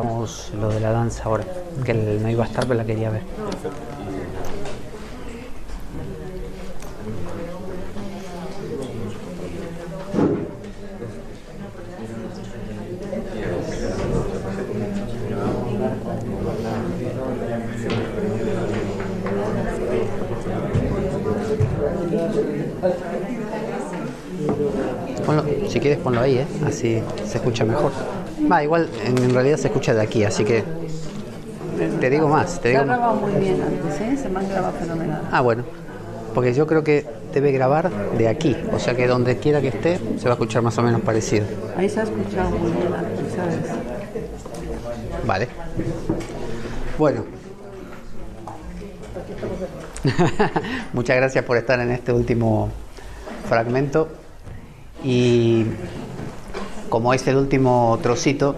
Vamos lo de la danza ahora, que él no iba a estar, pero la quería ver. Ponlo, si quieres ponlo ahí, así se escucha mejor. Igual en realidad se escucha de aquí, así que te digo más. Se ha grabado muy bien antes, se me han grabado fenomenal. Bueno, porque yo creo que debe grabar de aquí, o sea que donde quiera que esté se va a escuchar más o menos parecido. Ahí se ha escuchado muy bien antes, ¿sabes? Vale. Bueno. Muchas gracias por estar en este último fragmento. Y como es el último trocito,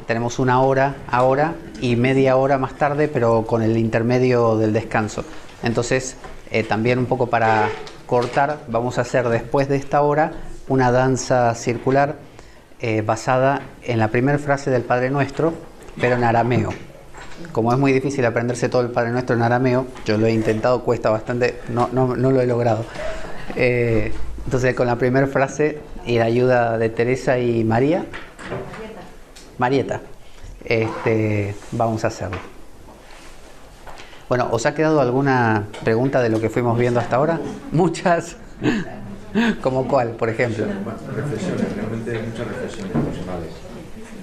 tenemos una hora ahora y media hora más tarde, pero con el intermedio del descanso. Entonces, también un poco para cortar, vamos a hacer después de esta hora una danza circular basada en la primera frase del Padre Nuestro, pero en arameo. Como es muy difícil aprenderse todo el Padre Nuestro en arameo, yo lo he intentado, cuesta bastante, no lo he logrado. Entonces, con la primera frase y la ayuda de Teresa y Marieta, vamos a hacerlo. Bueno, ¿os ha quedado alguna pregunta de lo que fuimos viendo hasta ahora? Muchas. ¿Como cuál, por ejemplo? Reflexiones, realmente muchas reflexiones personales,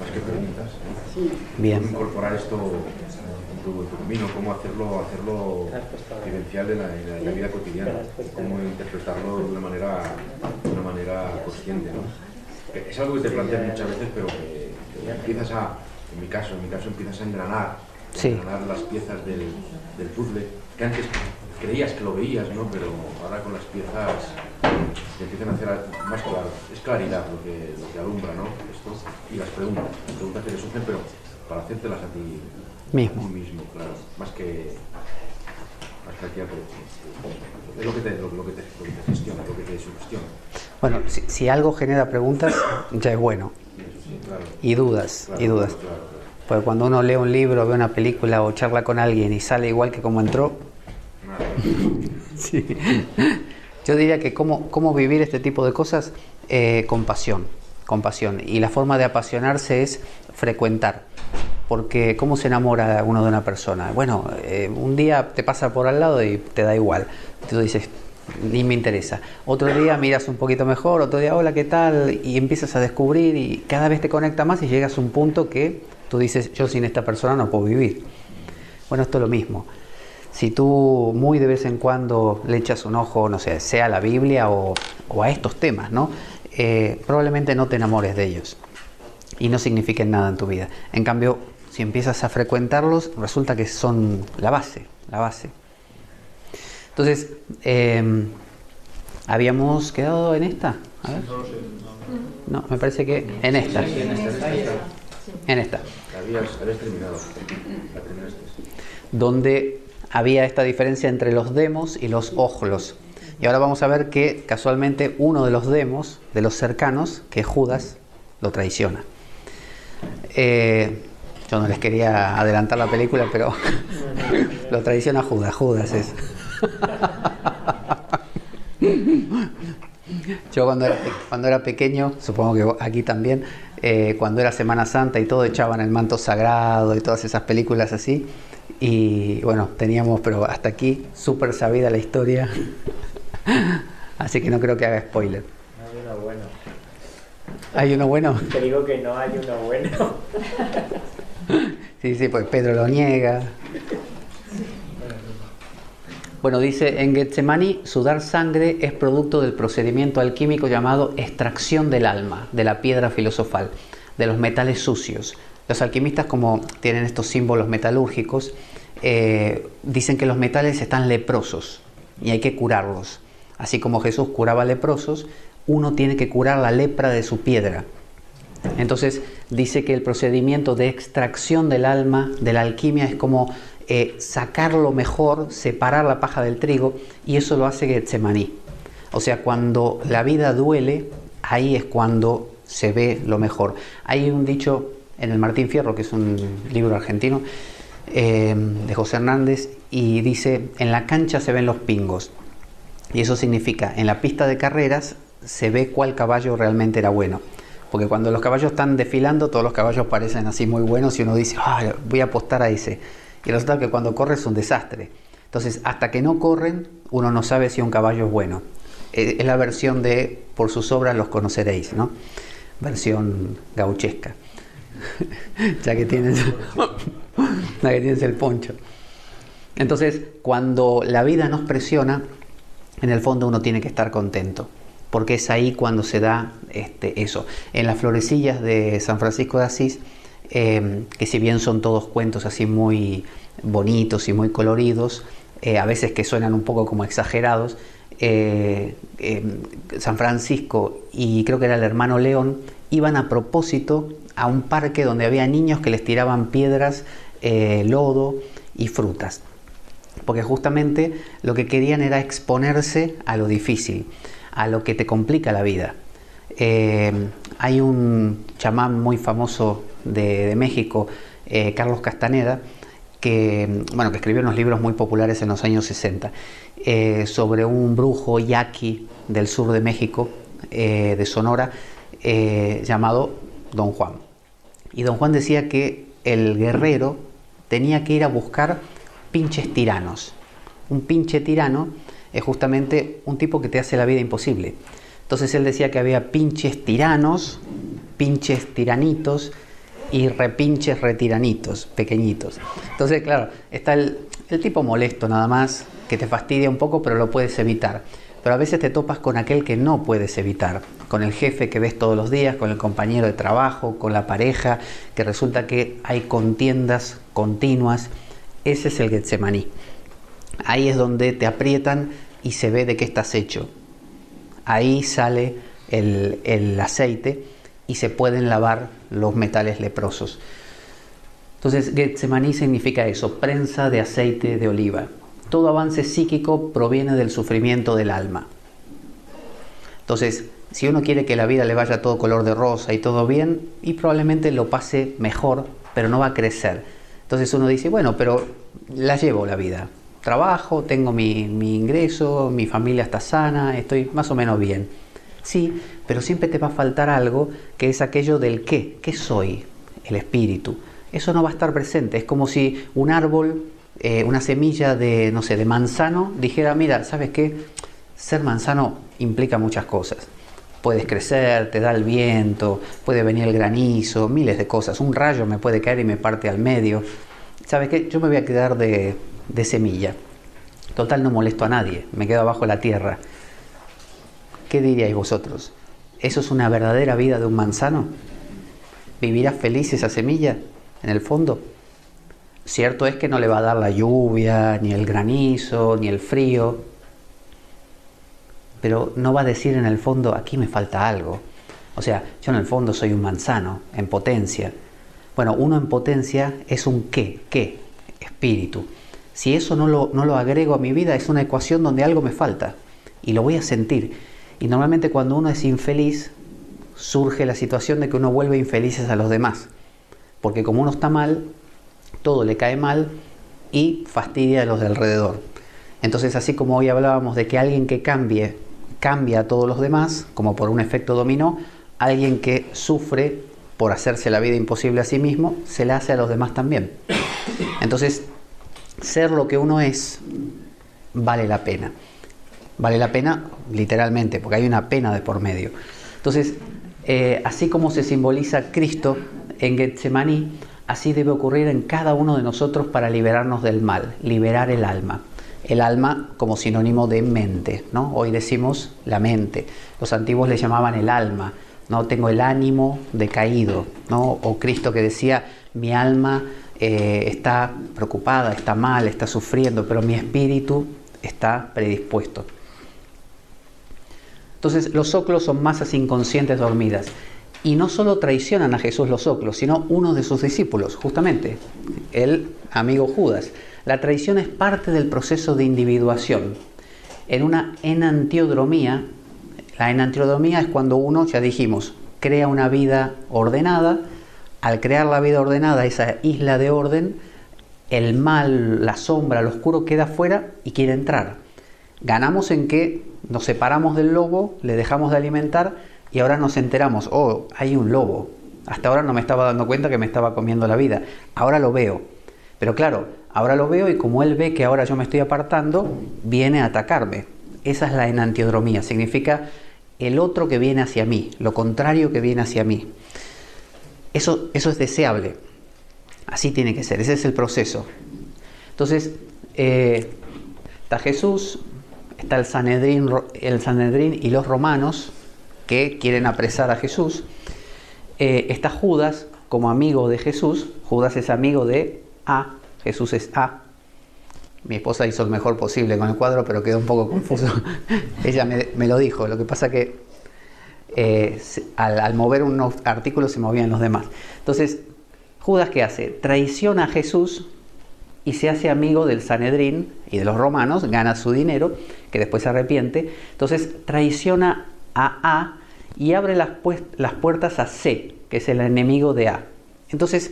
más que preguntas. Bien. Cómo incorporar esto en tu camino, cómo hacerlo vivencial en la vida cotidiana, cómo interpretarlo de una manera consciente, ¿no? Es algo que te planteas muchas veces, pero que empiezas en mi caso empiezas a engranar las piezas del puzzle, que antes creías que lo veías, ¿no? Pero ahora con las piezas te empiezan a hacer más claro. Es claridad lo que alumbra, ¿no? Esto, y las preguntas que te surgen, pero para hacértelas a ti mismo, claro, más que aquí es lo que te gestiona, lo que te sugestiona. Bueno, si algo genera preguntas, ya es bueno. Sí, claro. Y dudas. Claro. Porque cuando uno lee un libro, ve una película o charla con alguien y sale igual que como entró, sí. Yo diría que cómo vivir este tipo de cosas con pasión. Y la forma de apasionarse es frecuentar. Porque ¿cómo se enamora uno de una persona? Bueno, un día te pasa por al lado y te da igual. Tú dices, ni me interesa. Otro día miras un poquito mejor, otro día, hola, ¿qué tal? Y empiezas a descubrir y cada vez te conecta más y llegas a un punto que tú dices, yo sin esta persona no puedo vivir. Bueno, esto es lo mismo. Si tú muy de vez en cuando le echas un ojo, no sé, sea a la Biblia o a estos temas, ¿no? Probablemente no te enamores de ellos y no signifiquen nada en tu vida. En cambio, si empiezas a frecuentarlos, resulta que son la base. Entonces, ¿habíamos quedado en esta? A ver. No, me parece que en esta. En esta. Habías terminado. La terminaste. Donde había esta diferencia entre los demos y los ojlos. Y ahora vamos a ver que casualmente uno de los demos, de los cercanos, que es Judas, lo traiciona. Yo no les quería adelantar la película, pero lo traiciona Judas es. Yo cuando era pequeño, supongo que aquí también, cuando era Semana Santa y todo, echaban el manto sagrado y todas esas películas así. Y bueno, teníamos, pero hasta aquí, súper sabida la historia. Así que no creo que haga spoiler. Hay uno bueno. ¿Hay uno bueno? Te digo que no hay uno bueno. Sí, pues Pedro lo niega. Bueno, dice en Getsemaní, sudar sangre es producto del procedimiento alquímico llamado extracción del alma, de la piedra filosofal, de los metales sucios. Los alquimistas, como tienen estos símbolos metalúrgicos, dicen que los metales están leprosos y hay que curarlos. Así como Jesús curaba leprosos, uno tiene que curar la lepra de su piedra. Entonces dice que el procedimiento de extracción del alma, de la alquimia, es como sacar lo mejor, separar la paja del trigo, y eso lo hace Getsemaní. O sea, cuando la vida duele, ahí es cuando se ve lo mejor. Hay un dicho en el Martín Fierro, que es un libro argentino, de José Hernández, y dice, en la cancha se ven los pingos. Y eso significa, en la pista de carreras se ve cuál caballo realmente era bueno. Porque cuando los caballos están desfilando, todos los caballos parecen así muy buenos y uno dice, voy a apostar a ese. Y resulta que cuando corre es un desastre. Entonces, hasta que no corren, uno no sabe si un caballo es bueno. Es la versión de por sus obras los conoceréis, ¿no? Versión gauchesca. ya que tienes el poncho. Entonces, cuando la vida nos presiona, en el fondo uno tiene que estar contento, porque es ahí cuando se da eso. En las florecillas de San Francisco de Asís, que si bien son todos cuentos así muy bonitos y muy coloridos, a veces que suenan un poco como exagerados, San Francisco y creo que era el hermano León iban a propósito a un parque donde había niños que les tiraban piedras, lodo y frutas, porque justamente lo que querían era exponerse a lo difícil, a lo que te complica la vida. Hay un chamán muy famoso de México, Carlos Castaneda, que escribió unos libros muy populares en los años 60 sobre un brujo yaqui del sur de México, de Sonora, llamado Don Juan. Y Don Juan decía que el guerrero tenía que ir a buscar pinches tiranos. Un pinche tirano es justamente un tipo que te hace la vida imposible. Entonces él decía que había pinches tiranos, pinches tiranitos y repinches retiranitos, pequeñitos. Entonces, claro, está el tipo molesto nada más, que te fastidia un poco, pero lo puedes evitar. Pero a veces te topas con aquel que no puedes evitar, con el jefe que ves todos los días, con el compañero de trabajo, con la pareja, que resulta que hay contiendas continuas. Ese es el Getsemaní. Ahí es donde te aprietan y se ve de qué estás hecho. Ahí sale el aceite y se pueden lavar los metales leprosos. Entonces, Getsemaní significa eso, prensa de aceite de oliva. Todo avance psíquico proviene del sufrimiento del alma. Entonces, si uno quiere que la vida le vaya todo color de rosa y todo bien, y probablemente lo pase mejor, pero no va a crecer. Entonces uno dice, bueno, pero la llevo la vida. Trabajo, tengo mi ingreso, mi familia está sana, estoy más o menos bien. Sí, pero siempre te va a faltar algo, que es aquello del qué. ¿Qué soy? El espíritu. Eso no va a estar presente. Es como si un árbol, una semilla de manzano, dijera, mira, ¿sabes qué? Ser manzano implica muchas cosas. Puedes crecer, te da el viento, puede venir el granizo, miles de cosas. Un rayo me puede caer y me parte al medio. ¿Sabes qué? Yo me voy a quedar de semilla. Total, no molesto a nadie, me quedo abajo de la tierra. ¿Qué diríais vosotros? ¿Eso es una verdadera vida de un manzano? ¿Vivirá feliz esa semilla en el fondo? Cierto es que no le va a dar la lluvia, ni el granizo, ni el frío, pero no va a decir en el fondo, aquí me falta algo. O sea, yo en el fondo soy un manzano, en potencia. Bueno, uno en potencia es un ¿qué? Espíritu. Si eso no lo agrego a mi vida, es una ecuación donde algo me falta y lo voy a sentir. Y normalmente cuando uno es infeliz, surge la situación de que uno vuelve infelices a los demás. Porque como uno está mal, todo le cae mal y fastidia a los de alrededor. Entonces, así como hoy hablábamos de que alguien que cambia a todos los demás, como por un efecto dominó, alguien que sufre por hacerse la vida imposible a sí mismo, se la hace a los demás también. Entonces, ser lo que uno es vale la pena. Vale la pena literalmente, porque hay una pena de por medio. Entonces, así como se simboliza Cristo en Getsemaní, así debe ocurrir en cada uno de nosotros para liberarnos del mal, liberar el alma. El alma como sinónimo de mente, ¿no? Hoy decimos la mente. Los antiguos le llamaban el alma, ¿no? Tengo el ánimo decaído, ¿no? O Cristo que decía, mi alma está preocupada, está mal, está sufriendo, pero mi espíritu está predispuesto. Entonces, los óculos son masas inconscientes dormidas. Y no solo traicionan a Jesús los óculos, sino uno de sus discípulos, justamente, el amigo Judas. La traición es parte del proceso de individuación. En una enantiodromía, la enantiodromía es cuando uno, ya dijimos, crea una vida ordenada al crear la vida ordenada, esa isla de orden, el mal, la sombra, lo oscuro queda fuera y quiere entrar. Ganamos en que nos separamos del lobo, le dejamos de alimentar y ahora nos enteramos, oh, hay un lobo. Hasta ahora no me estaba dando cuenta que me estaba comiendo la vida. Ahora lo veo. Pero claro, ahora lo veo y como él ve que ahora yo me estoy apartando, viene a atacarme. Esa es la enantiodromía. Significa el otro que viene hacia mí, lo contrario que viene hacia mí. Eso es deseable. Así tiene que ser. Ese es el proceso. Entonces, está Jesús, está el Sanedrín y los romanos que quieren apresar a Jesús. Está Judas como amigo de Jesús. Judas es amigo de A, Jesús es A. Mi esposa hizo lo mejor posible con el cuadro, pero quedó un poco confuso. Ella me lo dijo. Lo que pasa que al mover unos artículos se movían los demás. Entonces, Judas, ¿qué hace? Traiciona a Jesús y se hace amigo del Sanedrín y de los romanos, gana su dinero, que después se arrepiente. Entonces, traiciona a A y abre las puertas a C, que es el enemigo de A. Entonces,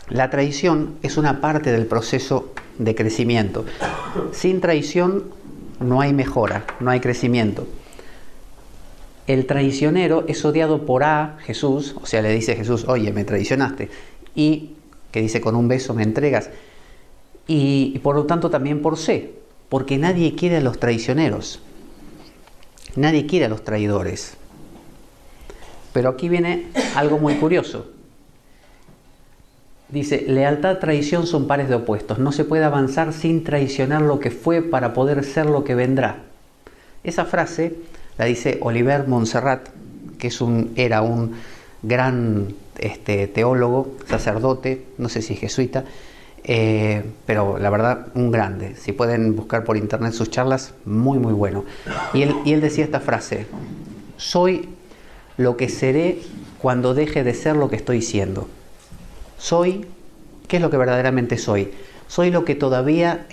la traición es una parte del proceso de crecimiento. Sin traición no hay mejora, no hay crecimiento. El traicionero es odiado por A, Jesús, o sea, le dice a Jesús, oye, me traicionaste, y que dice, con un beso me entregas, y por lo tanto también por C, porque nadie quiere a los traicioneros, nadie quiere a los traidores. Pero aquí viene algo muy curioso. Dice, lealtad, traición son pares de opuestos. No se puede avanzar sin traicionar lo que fue para poder ser lo que vendrá. Esa frase la dice Oliver Montserrat, que era un gran teólogo, sacerdote, no sé si jesuita, pero la verdad un grande. Si pueden buscar por internet sus charlas, muy muy bueno. Y él decía esta frase, soy lo que seré cuando deje de ser lo que estoy siendo. Soy, ¿qué es lo que verdaderamente soy? Soy en lo que todavía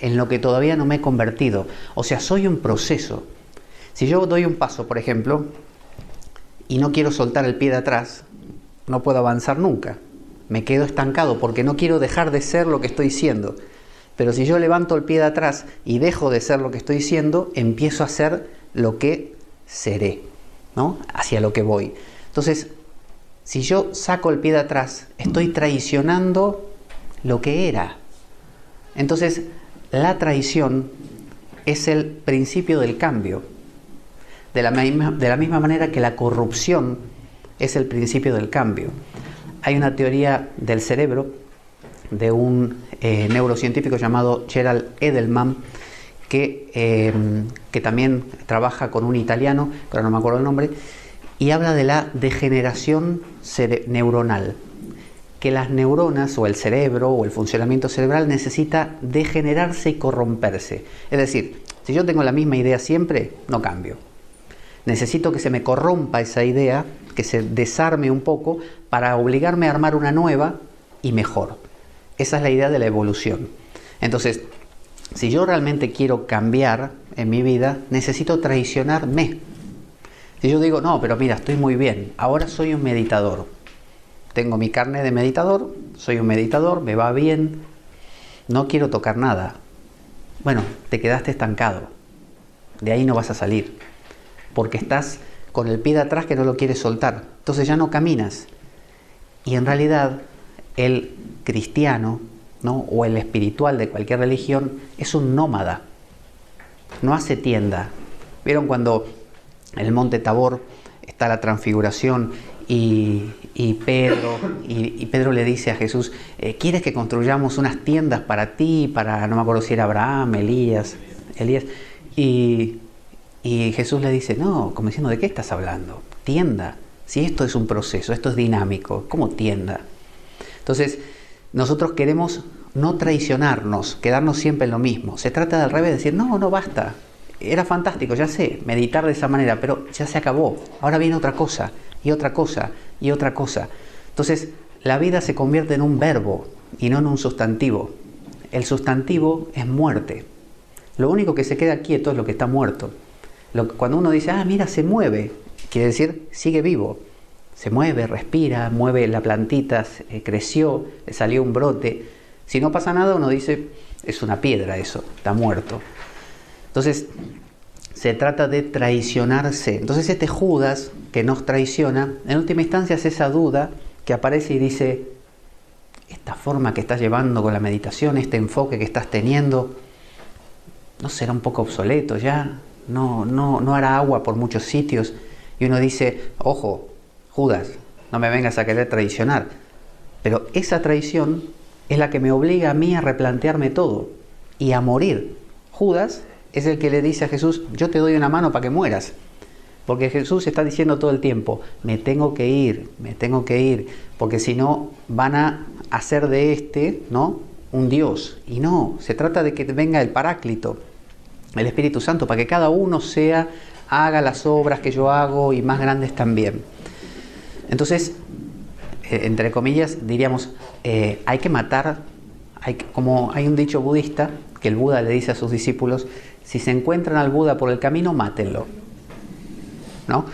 no me he convertido. O sea, soy un proceso. Si yo doy un paso, por ejemplo, y no quiero soltar el pie de atrás, no puedo avanzar nunca. Me quedo estancado porque no quiero dejar de ser lo que estoy siendo. Pero si yo levanto el pie de atrás y dejo de ser lo que estoy siendo, empiezo a ser lo que seré, ¿no? Hacia lo que voy. Entonces, si yo saco el pie de atrás, estoy traicionando lo que era. Entonces, la traición es el principio del cambio. De la misma manera que la corrupción es el principio del cambio. Hay una teoría del cerebro de un neurocientífico llamado Gerald Edelman, que también trabaja con un italiano, pero no me acuerdo el nombre, y habla de la degeneración neuronal, que las neuronas o el cerebro o el funcionamiento cerebral necesita degenerarse y corromperse. Es decir, si yo tengo la misma idea siempre, no cambio. Necesito que se me corrompa esa idea, que se desarme un poco para obligarme a armar una nueva y mejor. Esa es la idea de la evolución. Entonces, si yo realmente quiero cambiar en mi vida, necesito traicionarme. Si yo digo, no, pero mira, estoy muy bien, ahora soy un meditador. Tengo mi carne de meditador, soy un meditador, me va bien, no quiero tocar nada. Bueno, te quedaste estancado. De ahí no vas a salir. Porque estás con el pie de atrás que no lo quieres soltar. Entonces ya no caminas. Y en realidad, el cristiano, ¿no? O el espiritual de cualquier religión es un nómada. No hace tienda. ¿Vieron cuando en el monte Tabor está la transfiguración y Pedro le dice a Jesús, ¿quieres que construyamos unas tiendas para ti, para, no me acuerdo si era Abraham, Elías, y Jesús le dice, no, como diciendo, ¿de qué estás hablando? Tienda, si esto es un proceso, esto es dinámico, ¿cómo tienda? Entonces, nosotros queremos no traicionarnos, quedarnos siempre en lo mismo. Se trata de al revés, de decir, no, basta. Era fantástico, ya sé, meditar de esa manera, pero ya se acabó. Ahora viene otra cosa, y otra cosa, y otra cosa. Entonces, la vida se convierte en un verbo y no en un sustantivo. El sustantivo es muerte. Lo único que se queda quieto es lo que está muerto. Cuando uno dice, mira, se mueve, quiere decir, sigue vivo. se mueve, respira, mueve la plantita, creció, le salió un brote. Si no pasa nada, uno dice, es una piedra eso, está muerto. Entonces, se trata de traicionarse. Entonces este Judas que nos traiciona, en última instancia es esa duda que aparece y dice, esta forma que estás llevando con la meditación, este enfoque que estás teniendo, ¿no será un poco obsoleto ya? No hará agua por muchos sitios. Y uno dice, ojo, Judas, no me vengas a querer traicionar. Pero esa traición es la que me obliga a mí a replantearme todo y a morir. Judas es el que le dice a Jesús, yo te doy una mano para que mueras. Porque Jesús está diciendo todo el tiempo, me tengo que ir, porque si no van a hacer de ¿no?, un Dios. Y no, se trata de que venga el Paráclito, el Espíritu Santo, para que cada uno haga las obras que yo hago y más grandes también. Entonces, entre comillas, diríamos, hay que matar, como hay un dicho budista, que el Buda le dice a sus discípulos, si se encuentran al Buda por el camino, mátenlo, ¿no?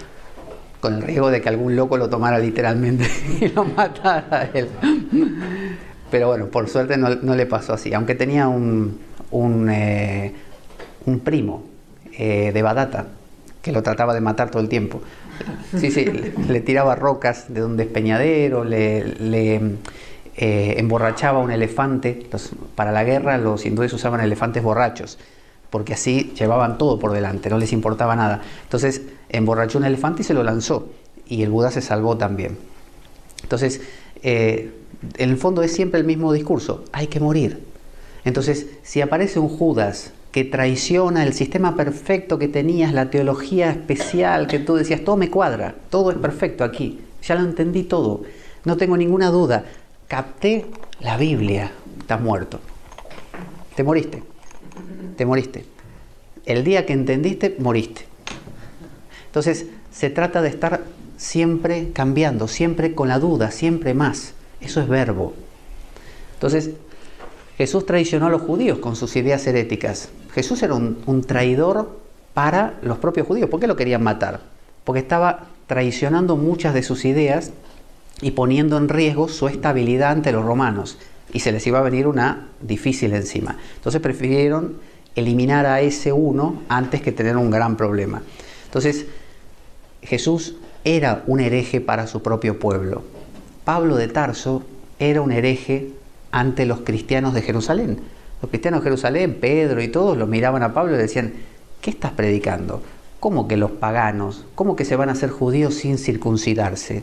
Con el riesgo de que algún loco lo tomara literalmente y lo matara a él. Pero bueno, por suerte no le pasó así, aunque tenía un primo de Devadatta que lo trataba de matar todo el tiempo. Sí, le tiraba rocas de un despeñadero, le emborrachaba un elefante. Para la guerra los hindúes usaban elefantes borrachos, porque así llevaban todo por delante, no les importaba nada. Entonces emborrachó un elefante y se lo lanzó, y el Buda se salvó también. Entonces, en el fondo es siempre el mismo discurso, hay que morir. Entonces, si aparece un Judas que traiciona el sistema perfecto que tenías, la teología especial, que tú decías, todo me cuadra, todo es perfecto aquí, ya lo entendí todo, no tengo ninguna duda, capté la Biblia, estás muerto. Te moriste. El día que entendiste, moriste. Entonces, se trata de estar siempre cambiando, siempre con la duda, siempre más. Eso es verbo. Entonces, Jesús traicionó a los judíos con sus ideas heréticas. Jesús era un traidor para los propios judíos. ¿Por qué lo querían matar? Porque estaba traicionando muchas de sus ideas y poniendo en riesgo su estabilidad ante los romanos. Y se les iba a venir una difícil encima. Entonces prefirieron eliminar a ese uno antes que tener un gran problema. Entonces, Jesús era un hereje para su propio pueblo. Pablo de Tarso era un hereje ante los cristianos de Jerusalén. Los cristianos de Jerusalén, Pedro y todos, lo miraban a Pablo y le decían, ¿qué estás predicando? ¿Cómo que los paganos? ¿Cómo que se van a hacer judíos sin circuncidarse?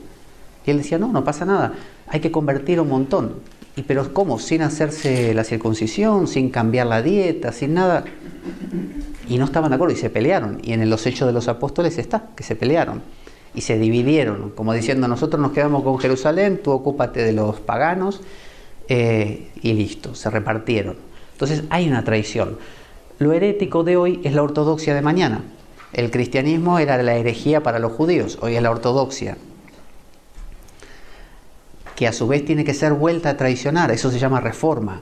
Y él decía, no pasa nada, hay que convertir un montón. Pero ¿cómo? Sin hacerse la circuncisión, sin cambiar la dieta, sin nada. Y no estaban de acuerdo y se pelearon. Y en los Hechos de los Apóstoles está, que se pelearon. Y se dividieron, como diciendo, nosotros nos quedamos con Jerusalén, tú ocúpate de los paganos, y listo, se repartieron. Entonces hay una traición. Lo herético de hoy es la ortodoxia de mañana. El cristianismo era la herejía para los judíos, hoy es la ortodoxia, que a su vez tiene que ser vuelta a traicionar. Eso se llama reforma.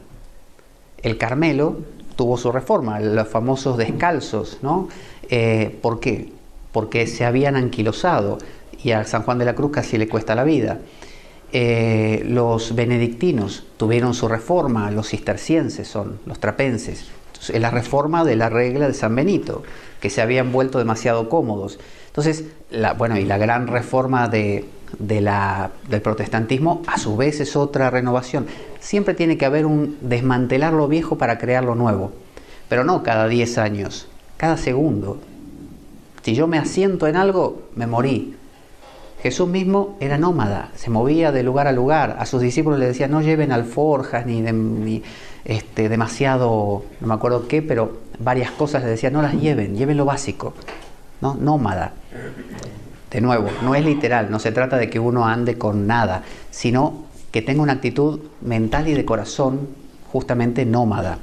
El Carmelo tuvo su reforma, los famosos descalzos, ¿no? ¿Por qué? Porque se habían anquilosado y a San Juan de la Cruz casi le cuesta la vida. Los benedictinos tuvieron su reforma, los cistercienses son, los trapenses. Entonces, es la reforma de la regla de San Benito, que se habían vuelto demasiado cómodos. Entonces, y la gran reforma del protestantismo, a su vez es otra renovación. Siempre tiene que haber un desmantelar lo viejo para crear lo nuevo, pero no cada 10 años, cada segundo. Si yo me asiento en algo, me morí. Jesús mismo era nómada, se movía de lugar a lugar. A sus discípulos les decía, no lleven alforjas ni demasiado, no me acuerdo qué, pero varias cosas les decía, no las lleven lo básico, ¿no? Nómada. De nuevo, no es literal, no se trata de que uno ande con nada, sino que tenga una actitud mental y de corazón justamente nómada.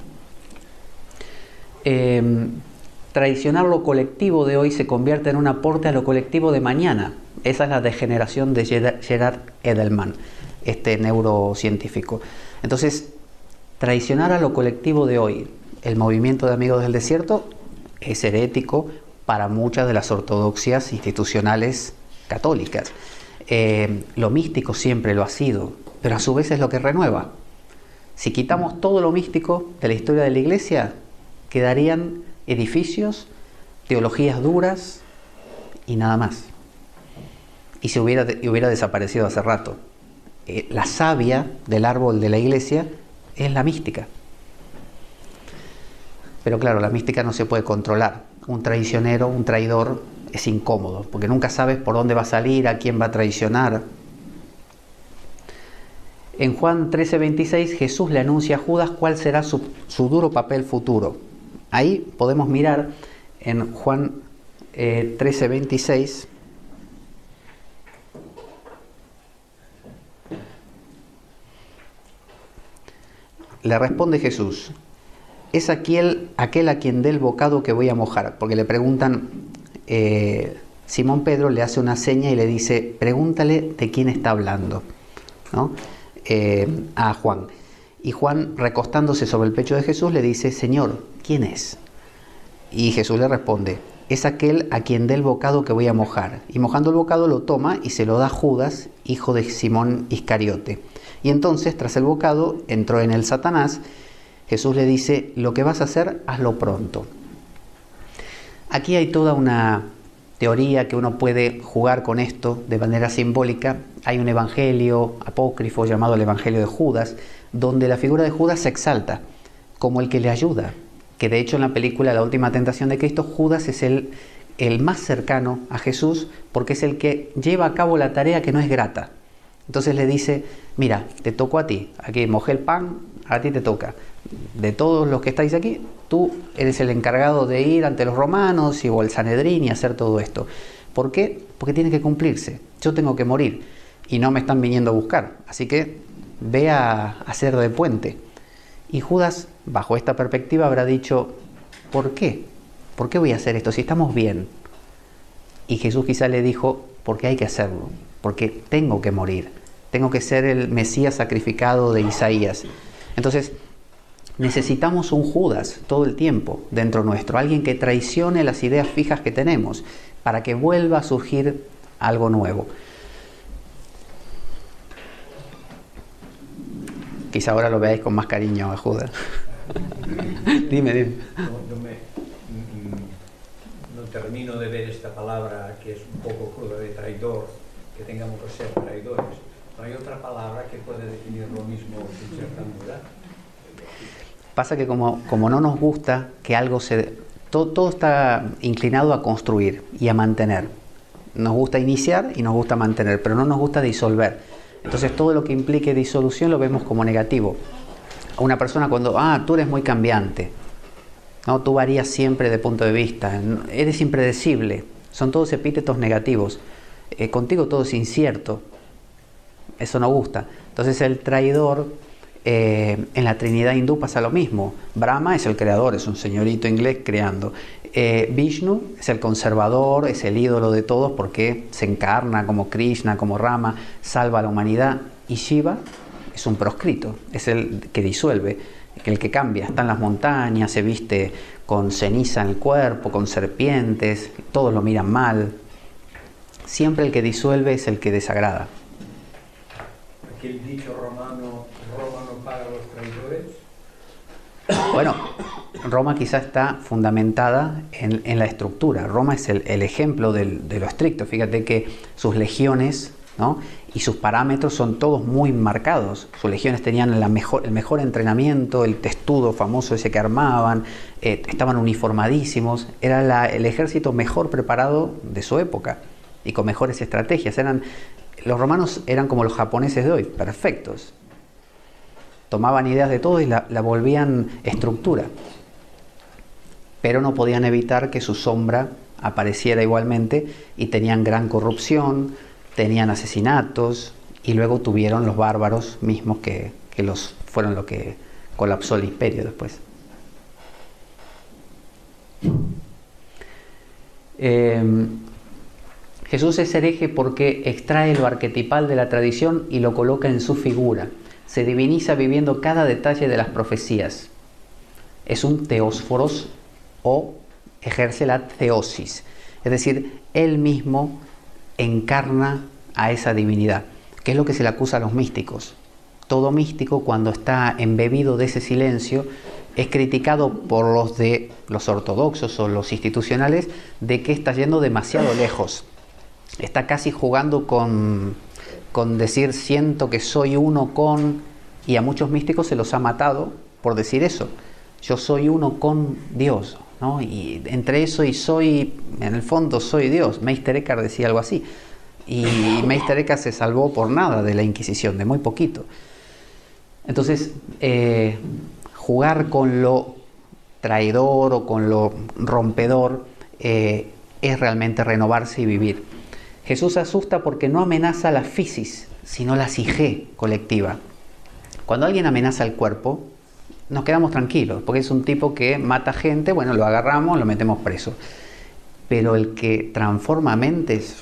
Traicionar lo colectivo de hoy se convierte en un aporte a lo colectivo de mañana. Esa es la degeneración de Gerard Edelman, este neurocientífico. Entonces, traicionar a lo colectivo de hoy, el movimiento de Amigos del Desierto, es herético para muchas de las ortodoxias institucionales católicas. Lo místico siempre lo ha sido, pero a su vez es lo que renueva. Si quitamos todo lo místico de la historia de la Iglesia, quedarían edificios, teologías duras y nada más. Y se hubiera desaparecido hace rato. La savia del árbol de la Iglesia es la mística. Pero claro, la mística no se puede controlar. Un traicionero, un traidor, es incómodo, porque nunca sabes por dónde va a salir, a quién va a traicionar. En Juan 13:26, Jesús le anuncia a Judas cuál será su duro papel futuro. Ahí podemos mirar en Juan 13:26. Le responde Jesús: es aquel a quien dé el bocado que voy a mojar. Porque le preguntan, Simón Pedro le hace una seña y le dice, pregúntale de quién está hablando, ¿no? A Juan. Y Juan, recostándose sobre el pecho de Jesús, le dice, Señor, ¿quién es? Y Jesús le responde, es aquel a quien dé el bocado que voy a mojar. Y mojando el bocado lo toma y se lo da a Judas, hijo de Simón Iscariote. Y entonces, tras el bocado, entró en él Satanás. Jesús le dice, lo que vas a hacer, hazlo pronto. Aquí hay toda una teoría que uno puede jugar con esto de manera simbólica. Hay un evangelio apócrifo llamado el Evangelio de Judas, donde la figura de Judas se exalta como el que le ayuda. Que de hecho en la película La Última Tentación de Cristo, Judas es el más cercano a Jesús porque es el que lleva a cabo la tarea que no es grata. Entonces le dice, mira, te tocó a ti, aquí mojé el pan, a ti te toca. De todos los que estáis aquí, tú eres el encargado de ir ante los romanos o el Sanedrín y hacer todo esto. ¿Por qué? Porque tiene que cumplirse. Yo tengo que morir y no me están viniendo a buscar. Así que ve a hacer de puente. Y Judas, bajo esta perspectiva, habrá dicho, ¿por qué? ¿Por qué voy a hacer esto si estamos bien? Y Jesús quizá le dijo, porque hay que hacerlo, porque tengo que morir. Tengo que ser el Mesías sacrificado de Isaías. Entonces, necesitamos un Judas todo el tiempo dentro nuestro, alguien que traicione las ideas fijas que tenemos para que vuelva a surgir algo nuevo. Quizá ahora lo veáis con más cariño a Judas. Dime. No termino de ver esta palabra que es un poco cruda de traidor, que tengamos que ser traidores. ¿No hay otra palabra que puede definir lo mismo sin ser tan dura? Pasa que como no nos gusta que algo todo está inclinado a construir y a mantener. Nos gusta iniciar y nos gusta mantener, pero no nos gusta disolver. Entonces todo lo que implique disolución lo vemos como negativo. A una persona cuando, tú eres muy cambiante, ¿no? Tú varías siempre de punto de vista, eres impredecible, son todos epítetos negativos. Contigo todo es incierto, eso no gusta. Entonces el traidor, en la Trinidad hindú pasa lo mismo. Brahma es el creador, es un señorito inglés creando. Vishnu es el conservador, es el ídolo de todos porque se encarna como Krishna, como Rama, salva a la humanidad. Y Shiva es un proscrito, es el que disuelve, el que cambia, está en las montañas, se viste con ceniza en el cuerpo, con serpientes, todos lo miran mal. Siempre el que disuelve es el que desagrada. Aquel dicho romano, Roma no paga a los traidores. Bueno, Roma quizá está fundamentada en la estructura. Roma es el ejemplo de lo estricto. Fíjate que sus legiones, ¿no? Y sus parámetros son todos muy marcados. Sus legiones tenían el mejor entrenamiento, el testudo famoso ese que armaban, estaban uniformadísimos. Era el ejército mejor preparado de su época y con mejores estrategias. Los romanos eran como los japoneses de hoy, perfectos. Tomaban ideas de todo y la volvían estructura. Pero no podían evitar que su sombra apareciera igualmente y tenían gran corrupción, tenían asesinatos y luego tuvieron los bárbaros mismos que fueron lo que colapsó el imperio después. Jesús es hereje porque extrae lo arquetipal de la tradición y lo coloca en su figura. Se diviniza viviendo cada detalle de las profecías. Es un teósforos o ejerce la teosis. Es decir, él mismo encarna a esa divinidad, que es lo que se le acusa a los místicos. Todo místico, cuando está embebido de ese silencio, es criticado por los ortodoxos o los institucionales de que está yendo demasiado lejos. Está casi jugando con decir siento que soy uno con, y a muchos místicos se los ha matado por decir eso. Yo soy uno con Dios, ¿no? Y entre eso y soy, en el fondo soy Dios. Meister Eckhart decía algo así. Y Meister Eckhart se salvó por nada de la Inquisición, de muy poquito. Entonces, jugar con lo traidor o con lo rompedor es realmente renovarse y vivir. Jesús asusta porque no amenaza la physis, sino la psique colectiva. Cuando alguien amenaza el cuerpo, nos quedamos tranquilos, porque es un tipo que mata gente, bueno, lo agarramos, lo metemos preso. Pero el que transforma mentes,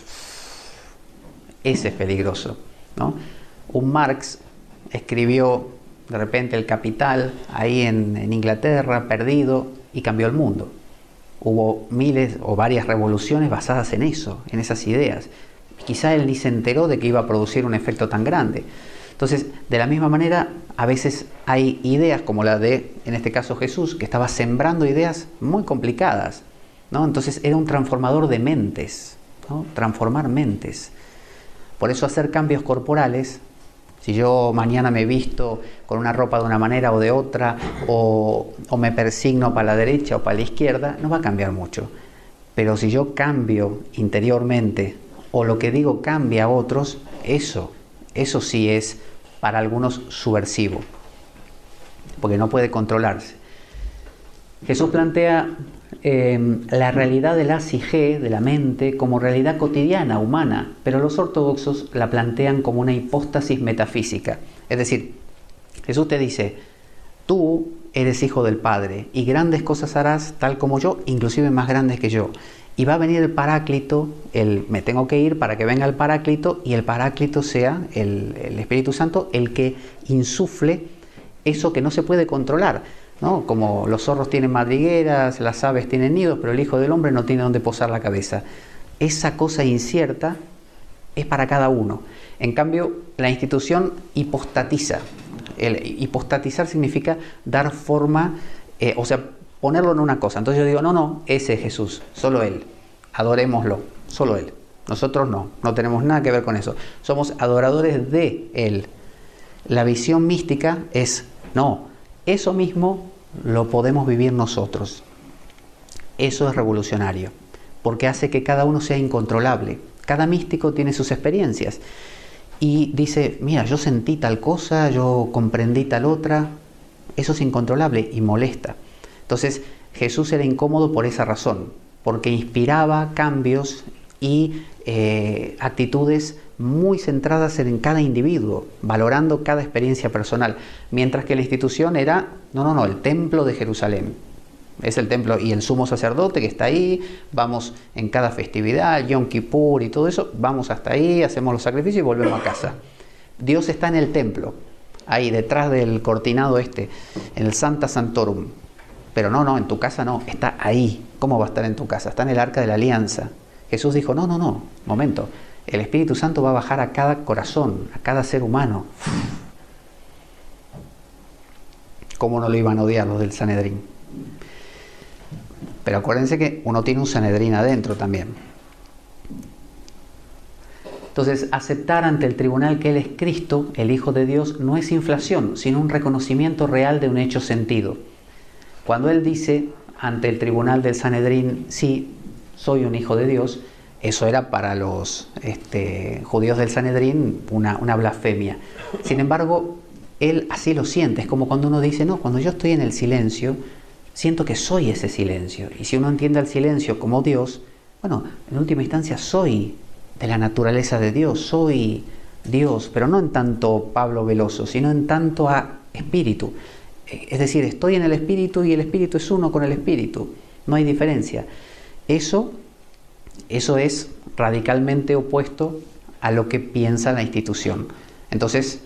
ese es peligroso, ¿no? Un Marx escribió de repente El Capital, ahí en Inglaterra, perdido, y cambió el mundo. Hubo miles o varias revoluciones basadas en eso, en esas ideas. Quizá él ni se enteró de que iba a producir un efecto tan grande. Entonces, de la misma manera, a veces hay ideas como la de, en este caso Jesús, que estaba sembrando ideas muy complicadas, ¿no? Entonces era un transformador de mentes, ¿no? Transformar mentes. Por eso hacer cambios corporales, si yo mañana me visto con una ropa de una manera o de otra, o me persigno para la derecha o para la izquierda, no va a cambiar mucho. Pero si yo cambio interiormente, o lo que digo cambia a otros, eso sí es para algunos subversivo, porque no puede controlarse. Jesús plantea la realidad de la psique, de la mente, como realidad cotidiana, humana, pero los ortodoxos la plantean como una hipóstasis metafísica. Es decir, Jesús te dice, tú eres hijo del Padre y grandes cosas harás tal como yo, inclusive más grandes que yo. Y va a venir el Paráclito, me tengo que ir para que venga el Paráclito, y el Paráclito sea el Espíritu Santo el que insufle eso que no se puede controlar, ¿no? Como los zorros tienen madrigueras, las aves tienen nidos, pero el Hijo del Hombre no tiene dónde posar la cabeza. Esa cosa incierta es para cada uno. En cambio, la institución hipostatiza. Hipostatizar significa dar forma, o sea, ponerlo en una cosa. Entonces yo digo, no, ese es Jesús, solo Él, adorémoslo, solo Él. Nosotros no tenemos nada que ver con eso. Somos adoradores de Él. La visión mística es, no, eso mismo lo podemos vivir nosotros. Eso es revolucionario, porque hace que cada uno sea incontrolable. Cada místico tiene sus experiencias y dice, mira, yo sentí tal cosa, yo comprendí tal otra. Eso es incontrolable y molesta. Entonces Jesús era incómodo por esa razón, porque inspiraba cambios y actitudes muy centradas en cada individuo, valorando cada experiencia personal, mientras que la institución era, no, el templo de Jerusalén. Es el templo y el sumo sacerdote que está ahí, vamos en cada festividad, Yom Kippur y todo eso, vamos hasta ahí, hacemos los sacrificios y volvemos a casa. Dios está en el templo, ahí detrás del cortinado en el Sancta Sanctorum. Pero no, en tu casa no, está ahí. ¿Cómo va a estar en tu casa? Está en el Arca de la Alianza. Jesús dijo, no, momento. El Espíritu Santo va a bajar a cada corazón, a cada ser humano. ¿Cómo no lo iban a odiar los del Sanedrín? Pero acuérdense que uno tiene un Sanedrín adentro también. Entonces, aceptar ante el tribunal que Él es Cristo, el Hijo de Dios, no es inflación, sino un reconocimiento real de un hecho sentido. Cuando Él dice ante el tribunal del Sanedrín, sí, soy un hijo de Dios, eso era para los judíos del Sanedrín una blasfemia. Sin embargo, Él así lo siente. Es como cuando uno dice, no, cuando yo estoy en el silencio, siento que soy ese silencio. Y si uno entiende el silencio como Dios, bueno, en última instancia soy de la naturaleza de Dios, soy Dios, pero no en tanto Pablo Veloso, sino en tanto a espíritu. Es decir, estoy en el Espíritu y el Espíritu es uno con el Espíritu. No hay diferencia. Eso es radicalmente opuesto a lo que piensa la institución. Entonces,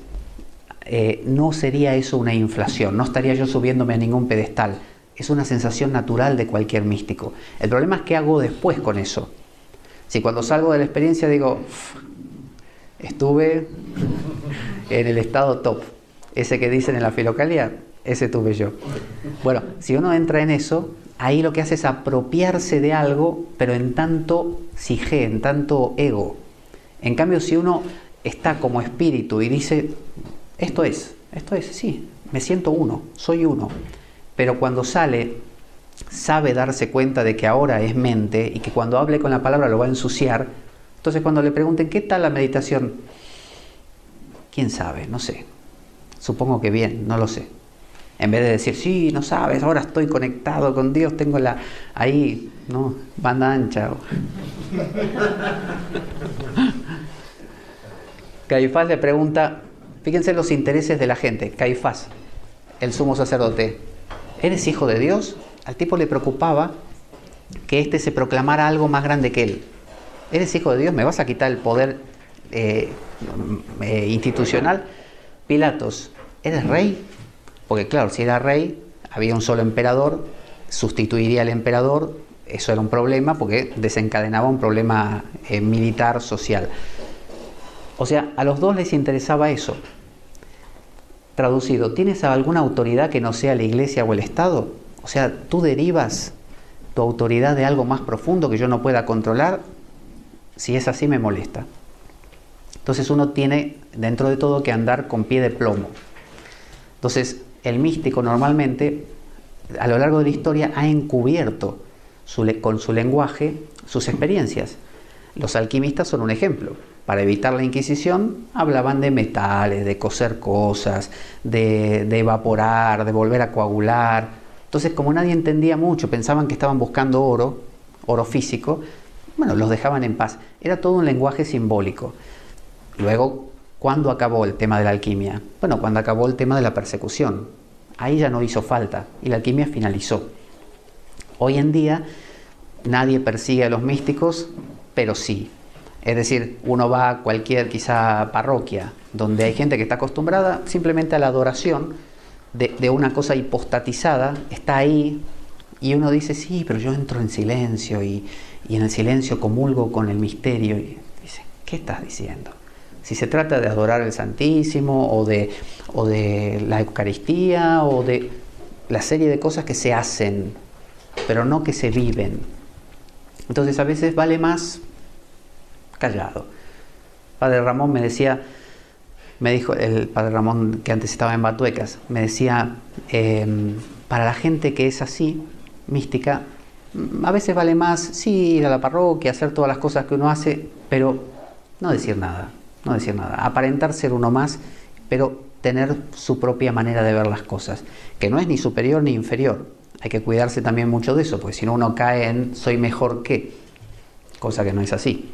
no sería eso una inflación. No estaría yo subiéndome a ningún pedestal. Es una sensación natural de cualquier místico. El problema es qué hago después con eso. Si cuando salgo de la experiencia digo, Estuve en el estado top. Ese que dicen en la Filocalia, ese tuve yo. Bueno, si uno entra en eso, ahí lo que hace es apropiarse de algo, pero en tanto psique, en tanto ego. En cambio, si uno está como espíritu y dice, esto es, sí, me siento uno, soy uno. Pero cuando sale, sabe darse cuenta de que ahora es mente y que cuando hable con la palabra lo va a ensuciar. Entonces cuando le pregunten, ¿qué tal la meditación? ¿Quién sabe? No sé. Supongo que bien, no lo sé. En vez de decir, sí, no sabes, ahora estoy conectado con Dios, tengo ahí, ¿no? Banda ancha. Caifás le pregunta, fíjense los intereses de la gente. Caifás, el sumo sacerdote, ¿eres hijo de Dios? Al tipo le preocupaba que éste se proclamara algo más grande que él. ¿Eres hijo de Dios? ¿Me vas a quitar el poder institucional? Pilatos, ¿eres rey? Porque claro, si era rey, había un solo emperador, sustituiría al emperador, eso era un problema porque desencadenaba un problema militar, social. O sea, a los dos les interesaba eso. Traducido, ¿tienes alguna autoridad que no sea la iglesia o el Estado? O sea, ¿tú derivas tu autoridad de algo más profundo que yo no pueda controlar? Si es así, me molesta. Entonces uno tiene, dentro de todo, que andar con pie de plomo. Entonces, el místico normalmente, a lo largo de la historia, ha encubierto con su lenguaje sus experiencias. Los alquimistas son un ejemplo. Para evitar la Inquisición, hablaban de metales, de cocer cosas, de evaporar, de volver a coagular. Entonces, como nadie entendía mucho, pensaban que estaban buscando oro físico, bueno, los dejaban en paz. Era todo un lenguaje simbólico. Luego, ¿cuándo acabó el tema de la alquimia? Bueno, cuando acabó el tema de la persecución. Ahí ya no hizo falta y la alquimia finalizó. Hoy en día, nadie persigue a los místicos, pero sí. Es decir, uno va a cualquier quizá parroquia donde hay gente que está acostumbrada simplemente a la adoración de una cosa hipostatizada, está ahí y uno dice, sí, pero yo entro en silencio y en el silencio comulgo con el misterio. Y dice, ¿qué estás diciendo? Si se trata de adorar el Santísimo o de la Eucaristía o de la serie de cosas que se hacen, pero no que se viven. Entonces a veces vale más callado. Padre Ramón me dijo, el Padre Ramón que antes estaba en Batuecas, me decía, para la gente que es así, mística, a veces vale más, sí, ir a la parroquia, hacer todas las cosas que uno hace, pero no decir nada, aparentar ser uno más, pero tener su propia manera de ver las cosas, que no es ni superior ni inferior. Hay que cuidarse también mucho de eso, porque si no uno cae en soy mejor que, cosa que no es así.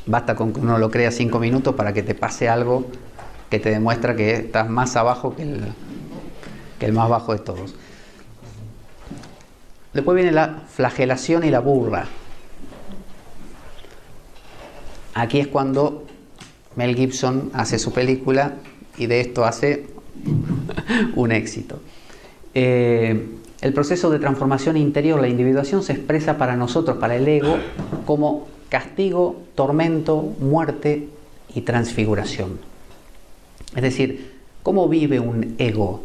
Basta con que uno lo crea 5 minutos para que te pase algo que te demuestra que estás más abajo que el más bajo de todos. Después viene la flagelación y la burla. Aquí es cuando Mel Gibson hace su película y de esto hace un éxito. El proceso de transformación interior, la individuación, se expresa para nosotros, para el ego, como castigo, tormento, muerte y transfiguración. Es decir, ¿cómo vive un ego,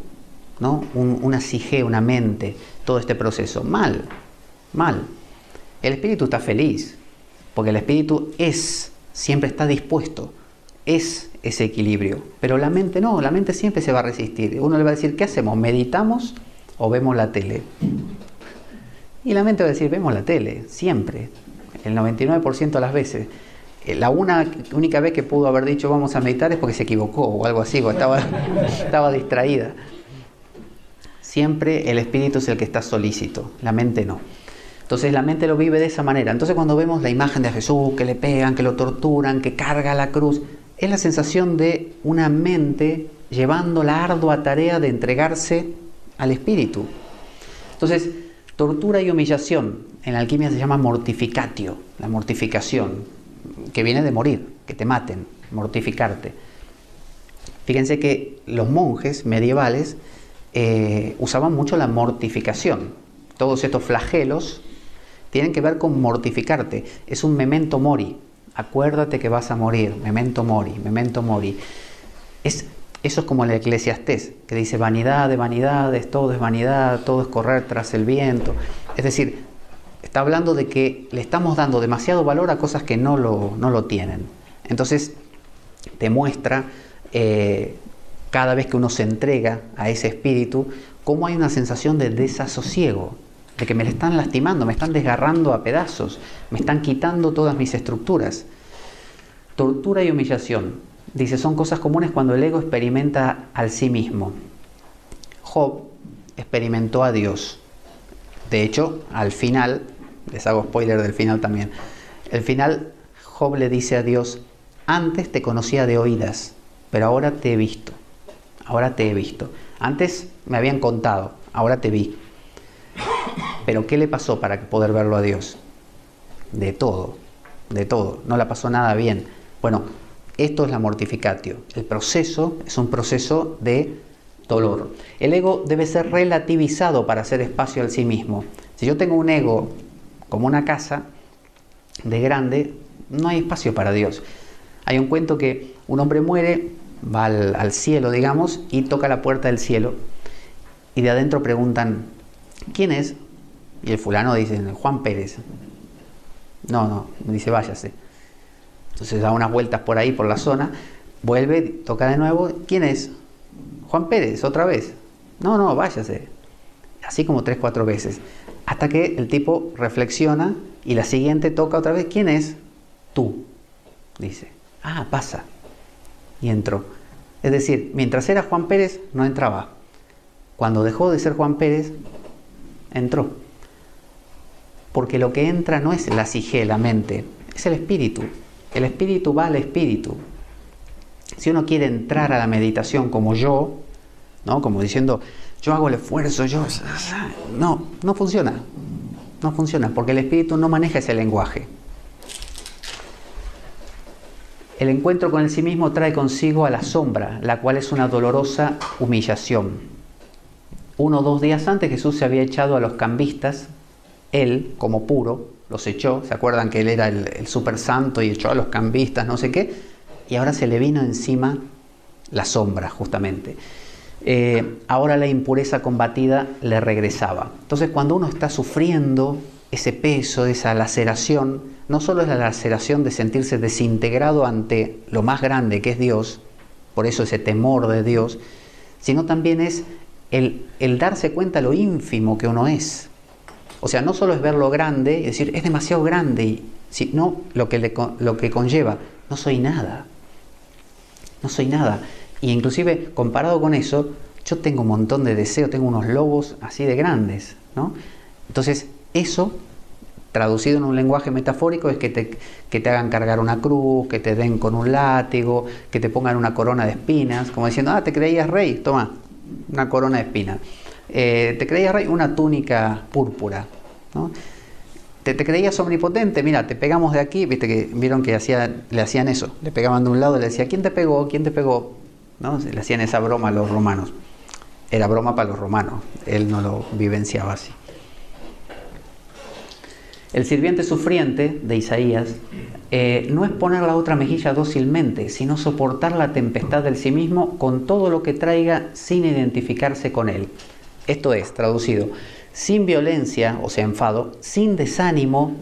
¿no? Una psique, una mente, todo este proceso? Mal. El espíritu está feliz, porque el espíritu siempre está dispuesto, es ese equilibrio. Pero la mente no, la mente siempre se va a resistir. Uno le va a decir, ¿qué hacemos? ¿Meditamos o vemos la tele? Y la mente va a decir, vemos la tele, siempre, el 99% de las veces. La única vez que pudo haber dicho vamos a meditar es porque se equivocó o algo así, o estaba distraída. Siempre el espíritu es el que está solícito, la mente no. Entonces la mente lo vive de esa manera. Entonces cuando vemos la imagen de Jesús, que le pegan, que lo torturan, que carga la cruz, es la sensación de una mente llevando la ardua tarea de entregarse al espíritu. Entonces, tortura y humillación, en la alquimia se llama mortificatio, la mortificación, que viene de morir, que te maten, mortificarte. Fíjense que los monjes medievales usaban mucho la mortificación. Todos estos flagelos tienen que ver con mortificarte. Es un memento mori. acuérdate que vas a morir, memento mori, memento mori. Eso es como el Eclesiastés, que dice vanidad de vanidades, todo es vanidad, todo es correr tras el viento. Es decir, está hablando de que le estamos dando demasiado valor a cosas que no lo tienen. Entonces, te muestra cada vez que uno se entrega a ese espíritu, cómo hay una sensación de desasosiego, de que me le están lastimando, me están desgarrando a pedazos, me están quitando todas mis estructuras. Tortura y humillación. Dice, son cosas comunes cuando el ego experimenta al sí mismo. Job experimentó a Dios. De hecho, al final, les hago spoiler del final también, al final Job le dice a Dios, antes te conocía de oídas, pero ahora te he visto. Ahora te he visto. Antes me habían contado, ahora te vi. Pero ¿qué le pasó para poder verlo a Dios? De todo, de todo. No le pasó nada bien. Bueno, esto es la mortificatio. El proceso es un proceso de dolor. El ego debe ser relativizado para hacer espacio al sí mismo. Si yo tengo un ego como una casa de grande, no hay espacio para Dios. Hay un cuento que un hombre muere, va al cielo, digamos, y toca la puerta del cielo. Y de adentro preguntan, ¿quién es? Y el fulano dice, Juan Pérez. No, dice, váyase. Entonces da unas vueltas por ahí, por la zona, vuelve, toca de nuevo, ¿quién es? Juan Pérez, otra vez. No, váyase. Así como 3, 4 veces. Hasta que el tipo reflexiona y la siguiente toca otra vez, ¿quién es? Tú. Dice, pasa. Y entró. Es decir, mientras era Juan Pérez, no entraba. Cuando dejó de ser Juan Pérez, entró. Porque lo que entra no es la psique, la mente, es el espíritu. El espíritu va al espíritu. Si uno quiere entrar a la meditación como yo, ¿no? Como diciendo, yo hago el esfuerzo, no funciona. No funciona, porque el espíritu no maneja ese lenguaje. El encuentro con el sí mismo trae consigo a la sombra, la cual es una dolorosa humillación. 1 o 2 días antes Jesús se había echado a los cambistas, él como puro, los echó, ¿se acuerdan que él era el super santo y echó a los cambistas, no sé qué? Y ahora se le vino encima la sombra, justamente. Ahora la impureza combatida le regresaba. Entonces, cuando uno está sufriendo ese peso, esa laceración, no solo es la laceración de sentirse desintegrado ante lo más grande que es Dios, por eso ese temor de Dios, sino también es el darse cuenta lo ínfimo que uno es. O sea, no solo es ver lo grande y decir, es demasiado grande, sino lo que conlleva, no soy nada. No soy nada. Y inclusive, comparado con eso, yo tengo un montón de deseos, tengo unos lobos así de grandes, ¿no? Entonces, eso, traducido en un lenguaje metafórico, es que te hagan cargar una cruz, que te den con un látigo, que te pongan una corona de espinas, como diciendo, te creías rey, toma, una corona de espinas. Te creías rey, una túnica púrpura, ¿no? Te creías omnipotente, mira, te pegamos de aquí, vieron que le hacían eso, le pegaban de un lado y le decía, ¿quién te pegó? ¿Quién te pegó? ¿No? Le hacían esa broma a los romanos. Era broma para los romanos, él no lo vivenciaba así. El sirviente sufriente de Isaías no es poner la otra mejilla dócilmente, sino soportar la tempestad del sí mismo con todo lo que traiga sin identificarse con él. Esto es, traducido, sin violencia, o sea, enfado, sin desánimo.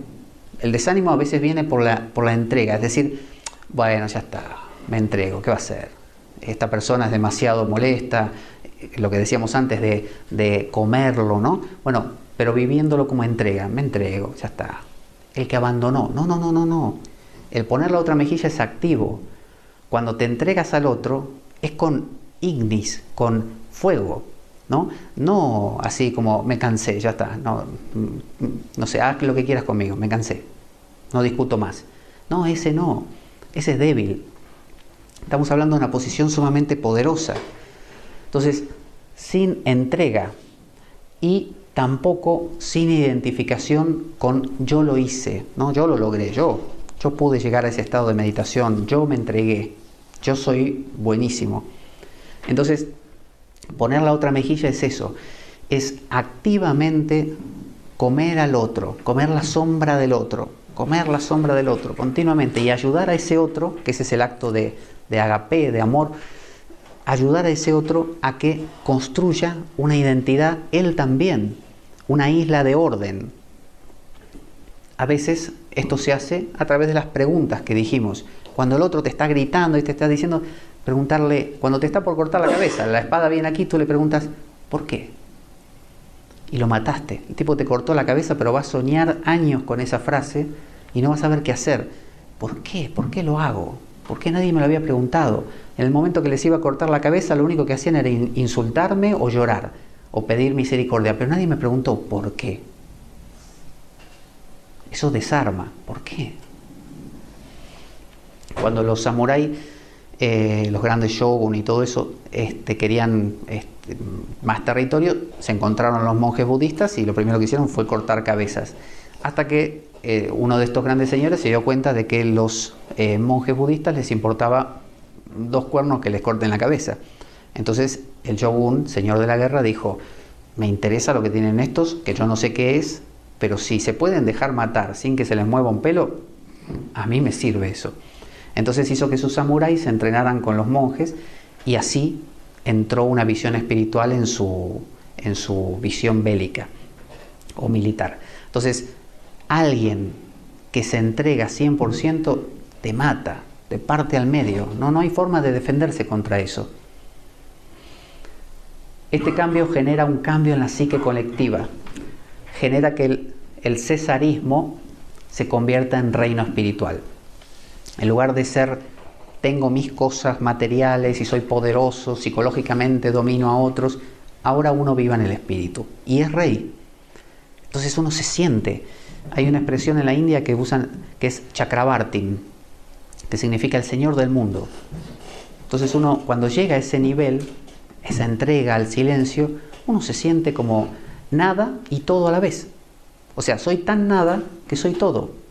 El desánimo a veces viene por la entrega, es decir, bueno, ya está, me entrego, ¿qué va a hacer? Esta persona es demasiado molesta, lo que decíamos antes de comerlo, ¿no? Bueno, pero viviéndolo como entrega, me entrego, ya está. El que abandonó, no. El poner la otra mejilla es activo. Cuando te entregas al otro, es con ignis, con fuego, ¿no? No así como me cansé, ya está, no sé, haz lo que quieras conmigo, me cansé, no discuto más. No, ese es débil. Estamos hablando de una posición sumamente poderosa. Entonces, sin entrega y tampoco sin identificación con yo lo hice, ¿no? Yo lo logré, yo pude llegar a ese estado de meditación, yo me entregué, yo soy buenísimo. Entonces, poner la otra mejilla es eso, es activamente comer al otro, comer la sombra del otro. comer la sombra del otro continuamente y ayudar a ese otro, que ese es el acto de agape, de amor, ayudar a ese otro a que construya una identidad él también, una isla de orden. A veces esto se hace a través de las preguntas que dijimos. Cuando el otro te está gritando y te está diciendo, preguntarle, cuando te está por cortar la cabeza, la espada viene aquí, tú le preguntas, ¿por qué? Y lo mataste. El tipo te cortó la cabeza, pero va a soñar años con esa frase y no va a saber qué hacer. ¿Por qué? ¿Por qué lo hago? ¿Por qué nadie me lo había preguntado? En el momento que les iba a cortar la cabeza, lo único que hacían era insultarme o llorar o pedir misericordia, pero nadie me preguntó ¿por qué? Eso desarma. ¿Por qué? Cuando los samuráis, los grandes shogun y todo eso, querían más territorio, se encontraron los monjes budistas y lo primero que hicieron fue cortar cabezas. Hasta que uno de estos grandes señores se dio cuenta de que los monjes budistas les importaba 2 cuernos que les corten la cabeza. Entonces el shogun, señor de la guerra, dijo, me interesa lo que tienen estos, que yo no sé qué es, pero si se pueden dejar matar sin que se les mueva un pelo, a mí me sirve eso. Entonces hizo que sus samuráis se entrenaran con los monjes y así entró una visión espiritual en su visión bélica o militar. Entonces, alguien que se entrega 100% te mata, te parte al medio. No hay forma de defenderse contra eso. Este cambio genera un cambio en la psique colectiva. Genera que el cesarismo se convierta en reino espiritual. En lugar de ser, tengo mis cosas materiales y soy poderoso, psicológicamente domino a otros, ahora uno vive en el espíritu y es rey. Entonces uno se siente. Hay una expresión en la India que usan que es Chakravartin, que significa el señor del mundo. Entonces uno cuando llega a ese nivel, esa entrega al silencio, uno se siente como nada y todo a la vez. O sea, soy tan nada que soy todo.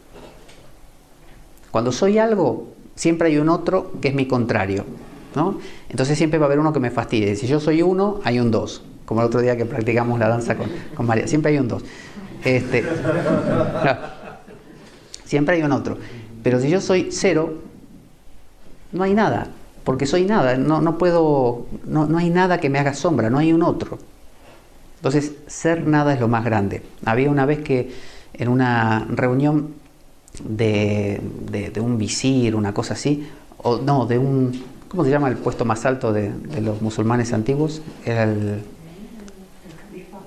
Cuando soy algo, siempre hay un otro que es mi contrario, ¿no? Entonces siempre va a haber uno que me fastidie. Si yo soy uno, hay un dos. Como el otro día que practicamos la danza con María. Siempre hay un dos. No, siempre hay un otro. Pero si yo soy 0, no hay nada. Porque soy nada. No hay nada que me haga sombra. No hay un otro. Entonces, ser nada es lo más grande. Había una vez que en una reunión de un visir, una cosa así, o no, de un, ¿cómo se llama el puesto más alto de los musulmanes antiguos? Era el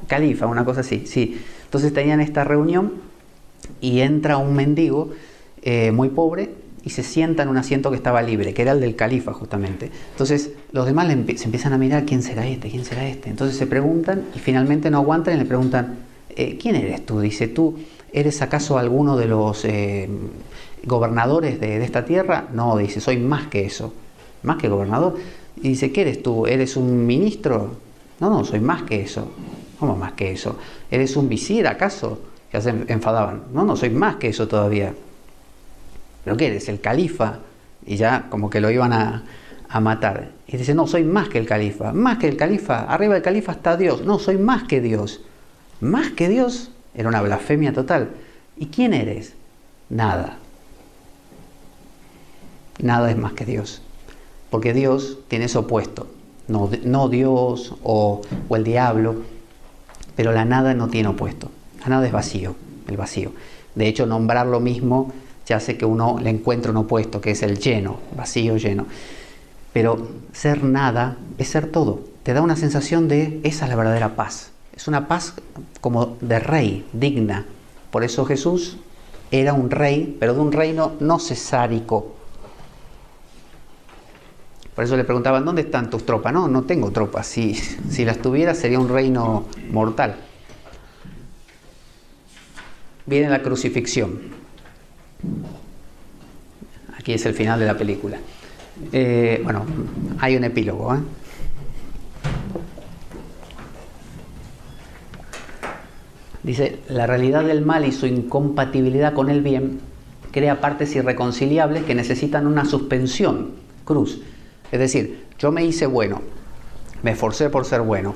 califa, una cosa así, sí. Entonces tenían esta reunión y entra un mendigo muy pobre y se sienta en un asiento que estaba libre, que era el del califa justamente. Entonces los demás se empiezan a mirar, ¿quién será este? ¿Quién será este? Entonces se preguntan y finalmente no aguantan y le preguntan, ¿quién eres tú? Dice, ¿tú eres acaso alguno de los gobernadores de esta tierra? No, dice, soy más que eso, más que gobernador. Y dice, ¿qué eres tú? ¿Eres un ministro? No, soy más que eso. ¿Cómo más que eso? ¿Eres un visir acaso? Ya se enfadaban. No, soy más que eso todavía. ¿Pero qué eres? ¿El califa? Y ya como que lo iban a matar. Y dice, no, soy más que el califa. Más que el califa. Arriba del califa está Dios. No, soy más que Dios. ¿Más que Dios? Era una blasfemia total. ¿Y quién eres? Nada. Nada es más que Dios. Porque Dios tiene eso opuesto. No Dios o el diablo. Pero la nada no tiene opuesto. La nada es vacío. El vacío. De hecho, nombrar lo mismo ya hace que uno le encuentre un opuesto, que es el lleno. Vacío, lleno. Pero ser nada es ser todo. Te da una sensación de, esa es la verdadera paz. Es una paz como de rey, digna. Por eso Jesús era un rey, pero de un reino no cesárico. Por eso le preguntaban, ¿dónde están tus tropas? No tengo tropas. Si las tuviera sería un reino mortal. Viene la crucifixión. Aquí es el final de la película. Bueno, hay un epílogo, Dice, la realidad del mal y su incompatibilidad con el bien crea partes irreconciliables que necesitan una suspensión, cruz. Es decir, yo me hice bueno, me esforcé por ser bueno,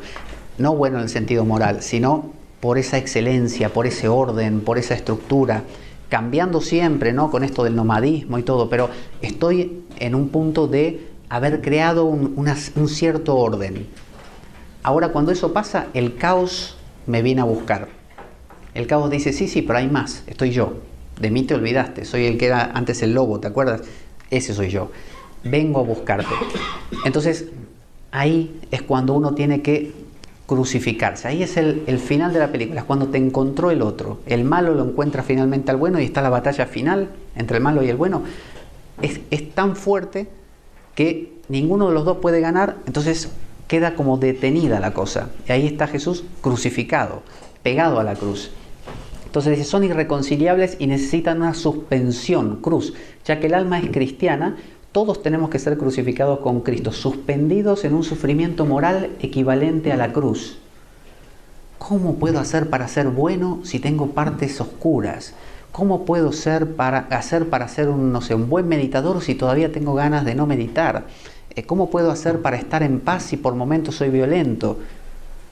no bueno en el sentido moral, sino por esa excelencia, por ese orden, por esa estructura, cambiando siempre, ¿no? Con esto del nomadismo y todo, pero estoy en un punto de haber creado un cierto orden. Ahora, cuando eso pasa, el caos me viene a buscar. El caos dice, sí, pero hay más, estoy yo. De mí te olvidaste, soy el que era antes el lobo, ¿te acuerdas? Ese soy yo. Vengo a buscarte. Entonces, ahí es cuando uno tiene que crucificarse. Ahí es el final de la película, es cuando te encontró el otro. El malo lo encuentra finalmente al bueno y está la batalla final entre el malo y el bueno. Es tan fuerte que ninguno de los dos puede ganar, entonces queda como detenida la cosa. Y ahí está Jesús crucificado, pegado a la cruz. Entonces dice, son irreconciliables y necesitan una suspensión, cruz. Ya que el alma es cristiana, todos tenemos que ser crucificados con Cristo, suspendidos en un sufrimiento moral equivalente a la cruz. ¿Cómo puedo hacer para ser bueno si tengo partes oscuras? ¿Cómo puedo hacer para ser un buen meditador si todavía tengo ganas de no meditar? ¿Cómo puedo hacer para estar en paz si por momentos soy violento?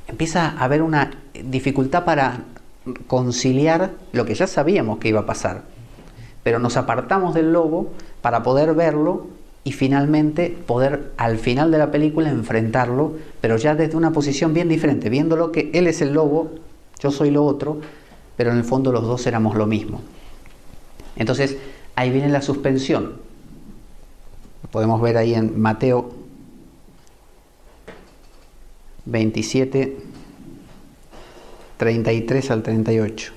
Empieza a haber una dificultad para conciliar lo que ya sabíamos que iba a pasar. Pero nos apartamos del lobo para poder verlo y finalmente poder al final de la película enfrentarlo, pero ya desde una posición bien diferente, viéndolo que él es el lobo, yo soy lo otro, pero en el fondo los dos éramos lo mismo. Entonces ahí viene la suspensión. Lo podemos ver ahí en Mateo 27, 33 al 38.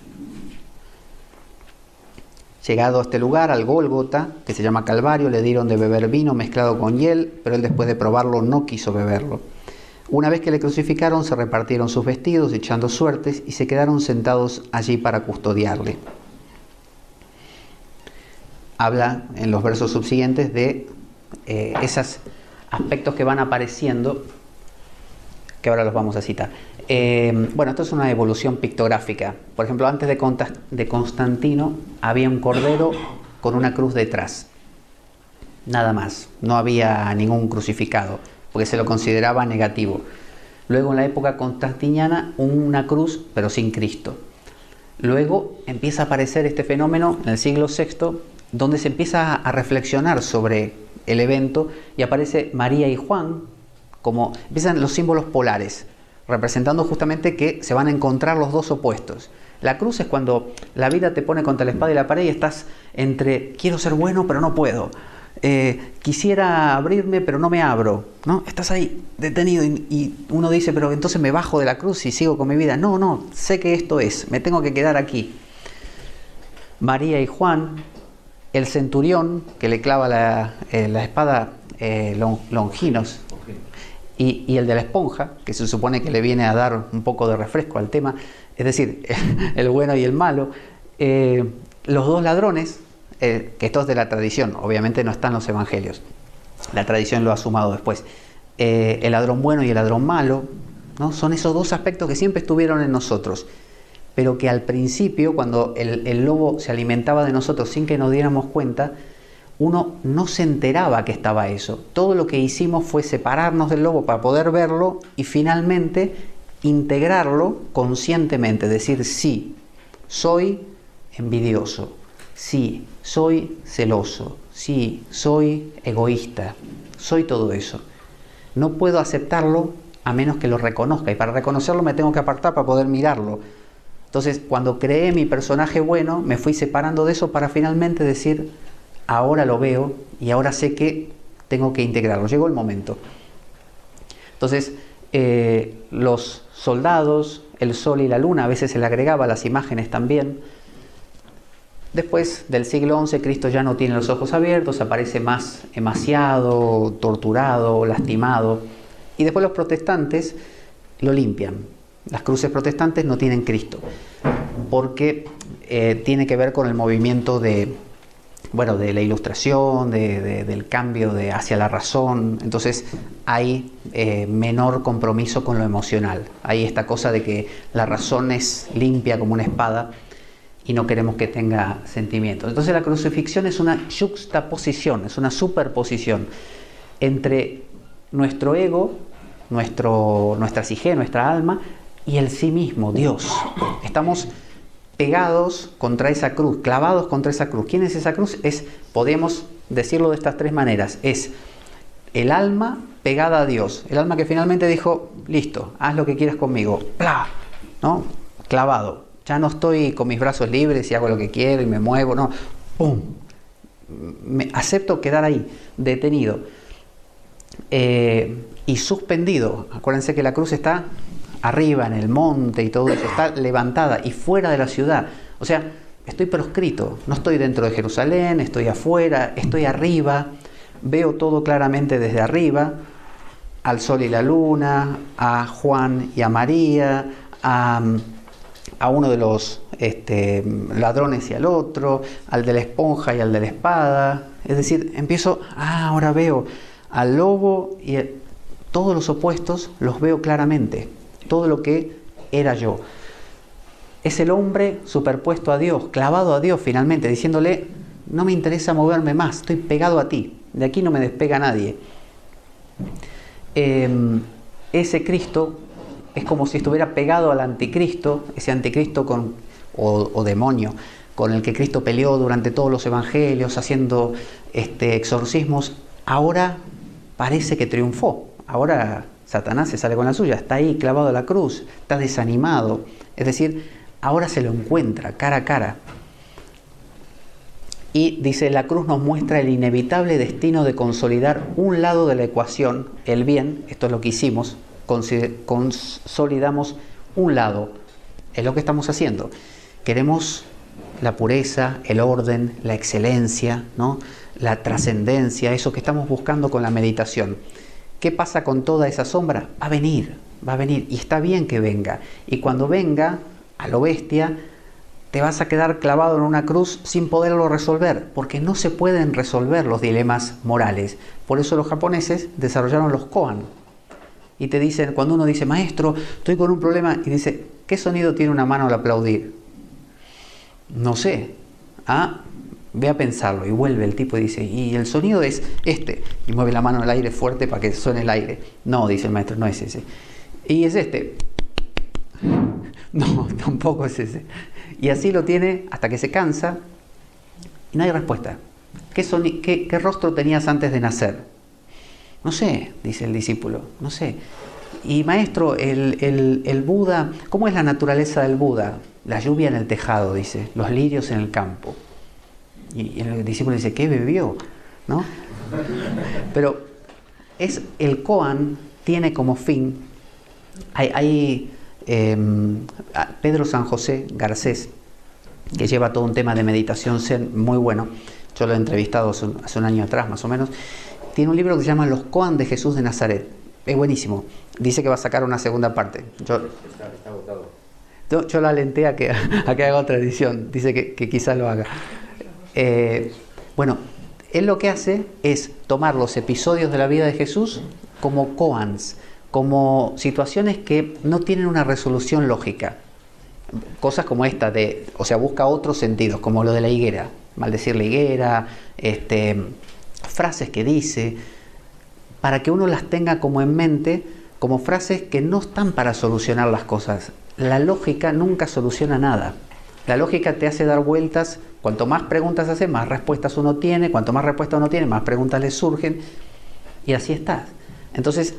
Llegado a este lugar, al Gólgota, que se llama Calvario, le dieron de beber vino mezclado con hiel, pero él después de probarlo no quiso beberlo. Una vez que le crucificaron, se repartieron sus vestidos, echando suertes, y se quedaron sentados allí para custodiarle. Habla en los versos subsiguientes de esos aspectos que van apareciendo, que ahora los vamos a citar. Bueno, esto es una evolución pictográfica. Por ejemplo, antes de Constantino había un cordero con una cruz detrás. Nada más. No había ningún crucificado, porque se lo consideraba negativo. Luego, en la época constantiniana, una cruz, pero sin Cristo. Luego empieza a aparecer este fenómeno en el siglo VI, donde se empieza a reflexionar sobre el evento y aparece María y Juan, como empiezan los símbolos polares, representando justamente que se van a encontrar los dos opuestos. La cruz es cuando la vida te pone contra la espada y la pared y estás entre quiero ser bueno pero no puedo, quisiera abrirme pero no me abro, ¿no? Estás ahí detenido y uno dice, pero entonces me bajo de la cruz y sigo con mi vida. No, sé que esto es, me tengo que quedar aquí. María y Juan, el centurión que le clava la espada Longinos, y el de la esponja, que se supone que le viene a dar un poco de refresco al tema, es decir, el bueno y el malo. Los dos ladrones, que esto es de la tradición, obviamente no están los evangelios, la tradición lo ha sumado después. El ladrón bueno y el ladrón malo, ¿no? Son esos dos aspectos que siempre estuvieron en nosotros, pero que al principio, cuando el lobo se alimentaba de nosotros sin que nos diéramos cuenta, uno no se enteraba que estaba eso. Todo lo que hicimos fue separarnos del lobo para poder verlo y finalmente integrarlo conscientemente, decir sí, soy envidioso, sí, soy celoso, sí, soy egoísta, soy todo eso. No puedo aceptarlo a menos que lo reconozca, y para reconocerlo me tengo que apartar para poder mirarlo. Entonces, cuando creé mi personaje bueno, me fui separando de eso para finalmente decir, ahora lo veo y ahora sé que tengo que integrarlo. Llegó el momento. Entonces, los soldados, el sol y la luna, a veces se le agregaba las imágenes también. Después del siglo XI, Cristo ya no tiene los ojos abiertos, aparece más emaciado, torturado, lastimado. Y después los protestantes lo limpian. Las cruces protestantes no tienen Cristo, porque tiene que ver con el movimiento de la ilustración, del cambio hacia la razón. Entonces hay menor compromiso con lo emocional. Hay esta cosa de que la razón es limpia como una espada y no queremos que tenga sentimientos. Entonces la crucifixión es una yuxtaposición, es una superposición entre nuestro ego, nuestra psique, nuestra alma, y el sí mismo, Dios. Estamos pegados contra esa cruz, clavados contra esa cruz. ¿Quién es esa cruz? Podemos decirlo de estas tres maneras. Es el alma pegada a Dios. El alma que finalmente dijo, listo, haz lo que quieras conmigo. ¡Plah! ¿No? Clavado. Ya no estoy con mis brazos libres y hago lo que quiero y me muevo. No. ¡Pum! Acepto quedar ahí, detenido. Y suspendido. Acuérdense que la cruz está arriba, en el monte y todo eso. Está levantada y fuera de la ciudad. O sea, estoy proscrito. No estoy dentro de Jerusalén, estoy afuera, estoy arriba. Veo todo claramente desde arriba. Al sol y la luna, a Juan y a María, a uno de los ladrones y al otro, al de la esponja y al de la espada. Es decir, empiezo, ahora veo al lobo y todos los opuestos los veo claramente. Todo lo que era yo. Es el hombre superpuesto a Dios, clavado a Dios finalmente, diciéndole, no me interesa moverme más, estoy pegado a ti, de aquí no me despega nadie. Ese Cristo es como si estuviera pegado al anticristo, ese anticristo o demonio, con el que Cristo peleó durante todos los evangelios, haciendo exorcismos. Ahora parece que triunfó. Ahora Satanás se sale con la suya, está ahí clavado a la cruz, está desanimado. Es decir, ahora se lo encuentra cara a cara. Y dice, la cruz nos muestra el inevitable destino de consolidar un lado de la ecuación, el bien. Esto es lo que hicimos, consolidamos un lado, es lo que estamos haciendo. Queremos la pureza, el orden, la excelencia, ¿no? La trascendencia, eso que estamos buscando con la meditación. ¿Qué pasa con toda esa sombra? Va a venir, y está bien que venga. Y cuando venga, a lo bestia, te vas a quedar clavado en una cruz sin poderlo resolver, porque no se pueden resolver los dilemas morales. Por eso los japoneses desarrollaron los koan. Y te dicen, cuando uno dice, maestro, estoy con un problema, y dice, ¿qué sonido tiene una mano al aplaudir? No sé. Ve a pensarlo. Y vuelve el tipo y dice, y el sonido es este. Y mueve la mano al aire fuerte para que suene el aire. No, dice el maestro, no es ese. Y es este. No, tampoco es ese. Y así lo tiene hasta que se cansa y no hay respuesta. ¿Qué rostro tenías antes de nacer? No sé, dice el discípulo, no sé. Y maestro, el Buda, ¿cómo es la naturaleza del Buda? La lluvia en el tejado, dice, los lirios en el campo. Y el discípulo dice, ¿qué bebió? ¿No? Pero el koan tiene como fin, Pedro San José Garcés, que lleva todo un tema de meditación zen muy bueno, yo lo he entrevistado hace un año atrás más o menos, tiene un libro que se llama Los Koan de Jesús de Nazaret, es buenísimo, dice que va a sacar una segunda parte. Está agotado. Yo la alenté a que haga otra edición, dice que quizás lo haga. Bueno, él lo que hace es tomar los episodios de la vida de Jesús como koans, como situaciones que no tienen una resolución lógica. Cosas como esta, busca otros sentidos, como lo de la higuera, maldecir la higuera, frases que dice, para que uno las tenga como en mente, como frases que no están para solucionar las cosas. La lógica nunca soluciona nada. La lógica te hace dar vueltas. Cuanto más preguntas hace, más respuestas uno tiene. Cuanto más respuestas uno tiene, más preguntas le surgen. Y así estás. Entonces,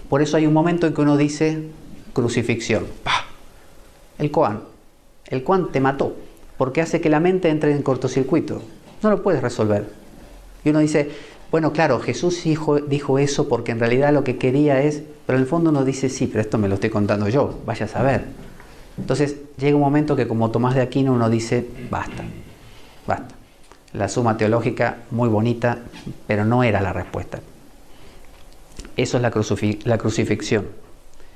por eso hay un momento en que uno dice crucifixión. ¡Pah! El koan te mató, porque hace que la mente entre en cortocircuito. No lo puedes resolver. Y uno dice, bueno, claro, Jesús dijo eso porque en realidad lo que quería es... Pero en el fondo uno dice, sí, pero esto me lo estoy contando yo, vaya a saber. Entonces llega un momento que como Tomás de Aquino uno dice, basta. La suma teológica muy bonita, pero no era la respuesta. Eso es la crucifixión.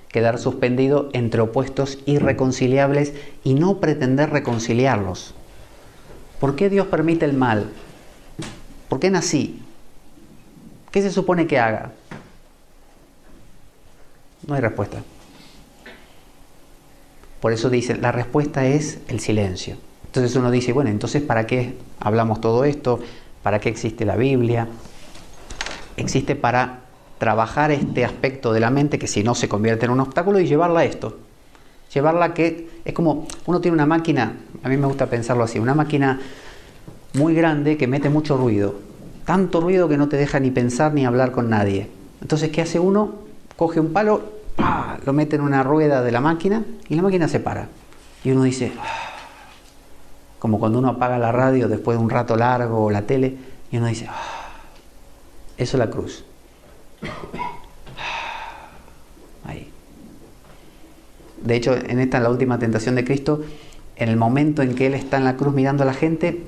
Quedar suspendido entre opuestos irreconciliables y no pretender reconciliarlos. ¿Por qué Dios permite el mal? ¿Por qué nací? ¿Qué se supone que haga? No hay respuesta. Por eso dicen, la respuesta es el silencio. Entonces uno dice, bueno, entonces ¿para qué hablamos todo esto? ¿Para qué existe la Biblia? Existe para trabajar este aspecto de la mente que si no se convierte en un obstáculo y llevarla a esto. Llevarla que es como, uno tiene una máquina, A mí me gusta pensarlo así, una máquina muy grande que mete mucho ruido, tanto ruido que no te deja ni pensar ni hablar con nadie. Entonces, ¿qué hace uno? Coge un palo, ¡pah!, lo mete en una rueda de la máquina y la máquina se para. Y uno dice, ah, como cuando uno apaga la radio después de un rato largo o la tele, y uno dice, ah, eso es la cruz. Ahí. De hecho, en la última tentación de Cristo, en el momento en que Él está en la cruz mirando a la gente,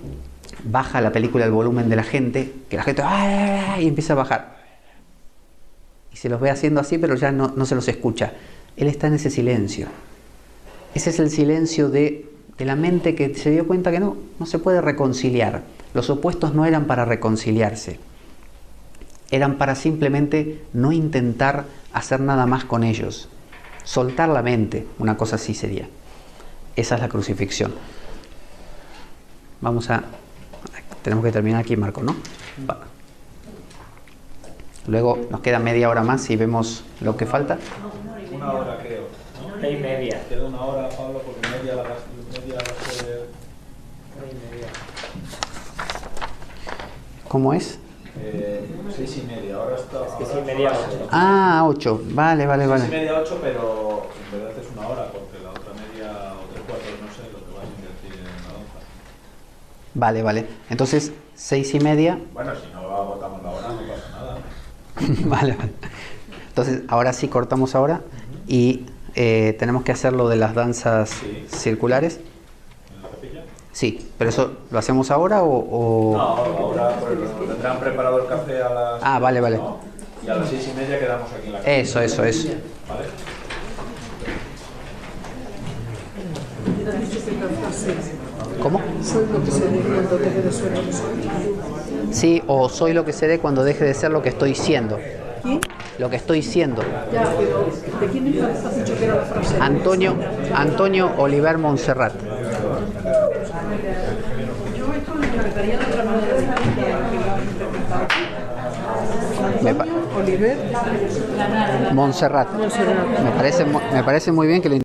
baja la película el volumen de la gente, que la gente ¡ah!, y empieza a bajar. Y se los ve haciendo así, pero ya no se los escucha. Él está en ese silencio. Ese es el silencio de la mente que se dio cuenta que no se puede reconciliar. Los opuestos no eran para reconciliarse. Eran para simplemente no intentar hacer nada más con ellos. Soltar la mente, una cosa así sería. Esa es la crucifixión. Tenemos que terminar aquí, Marco, ¿no? Va. Luego nos queda media hora más y vemos lo que falta. Una hora creo, ¿no? 1:30. Queda una hora, Pablo, porque media va a ser... 1:30. ¿Cómo es? 6:30, ahora está... Es que 6:30, 8. Ah, 8. Vale. 6:30, 8, pero en verdad es una hora, porque la otra media o 3/4, no sé, lo que vas a invertir en la danza. Vale. Entonces, 6:30. Bueno, si no agotamos la hora, no pasa nada. Vale. Entonces, ahora sí cortamos ahora y tenemos que hacer lo de las danzas circulares. ¿En la capilla? Sí, pero eso lo hacemos ahora o... No, ahora pues, tendrán preparado el café a las... Ah, vale. ¿no? Y a las 6:30 quedamos aquí en la capilla. Eso. ¿Vale? ¿Cómo? Soy lo que seré cuando deje de ser lo que soy. Sí, o soy lo que seré cuando deje de ser lo que estoy siendo. ¿Quién? Lo que estoy siendo. Ya, pero ¿de quién has dicho que era la frase? Antonio Oliver Montserrat. Yo esto le interpretaría de otra manera distinta a lo que lo han interpretado. Antonio Oliver Montserrat. Me parece muy bien que lo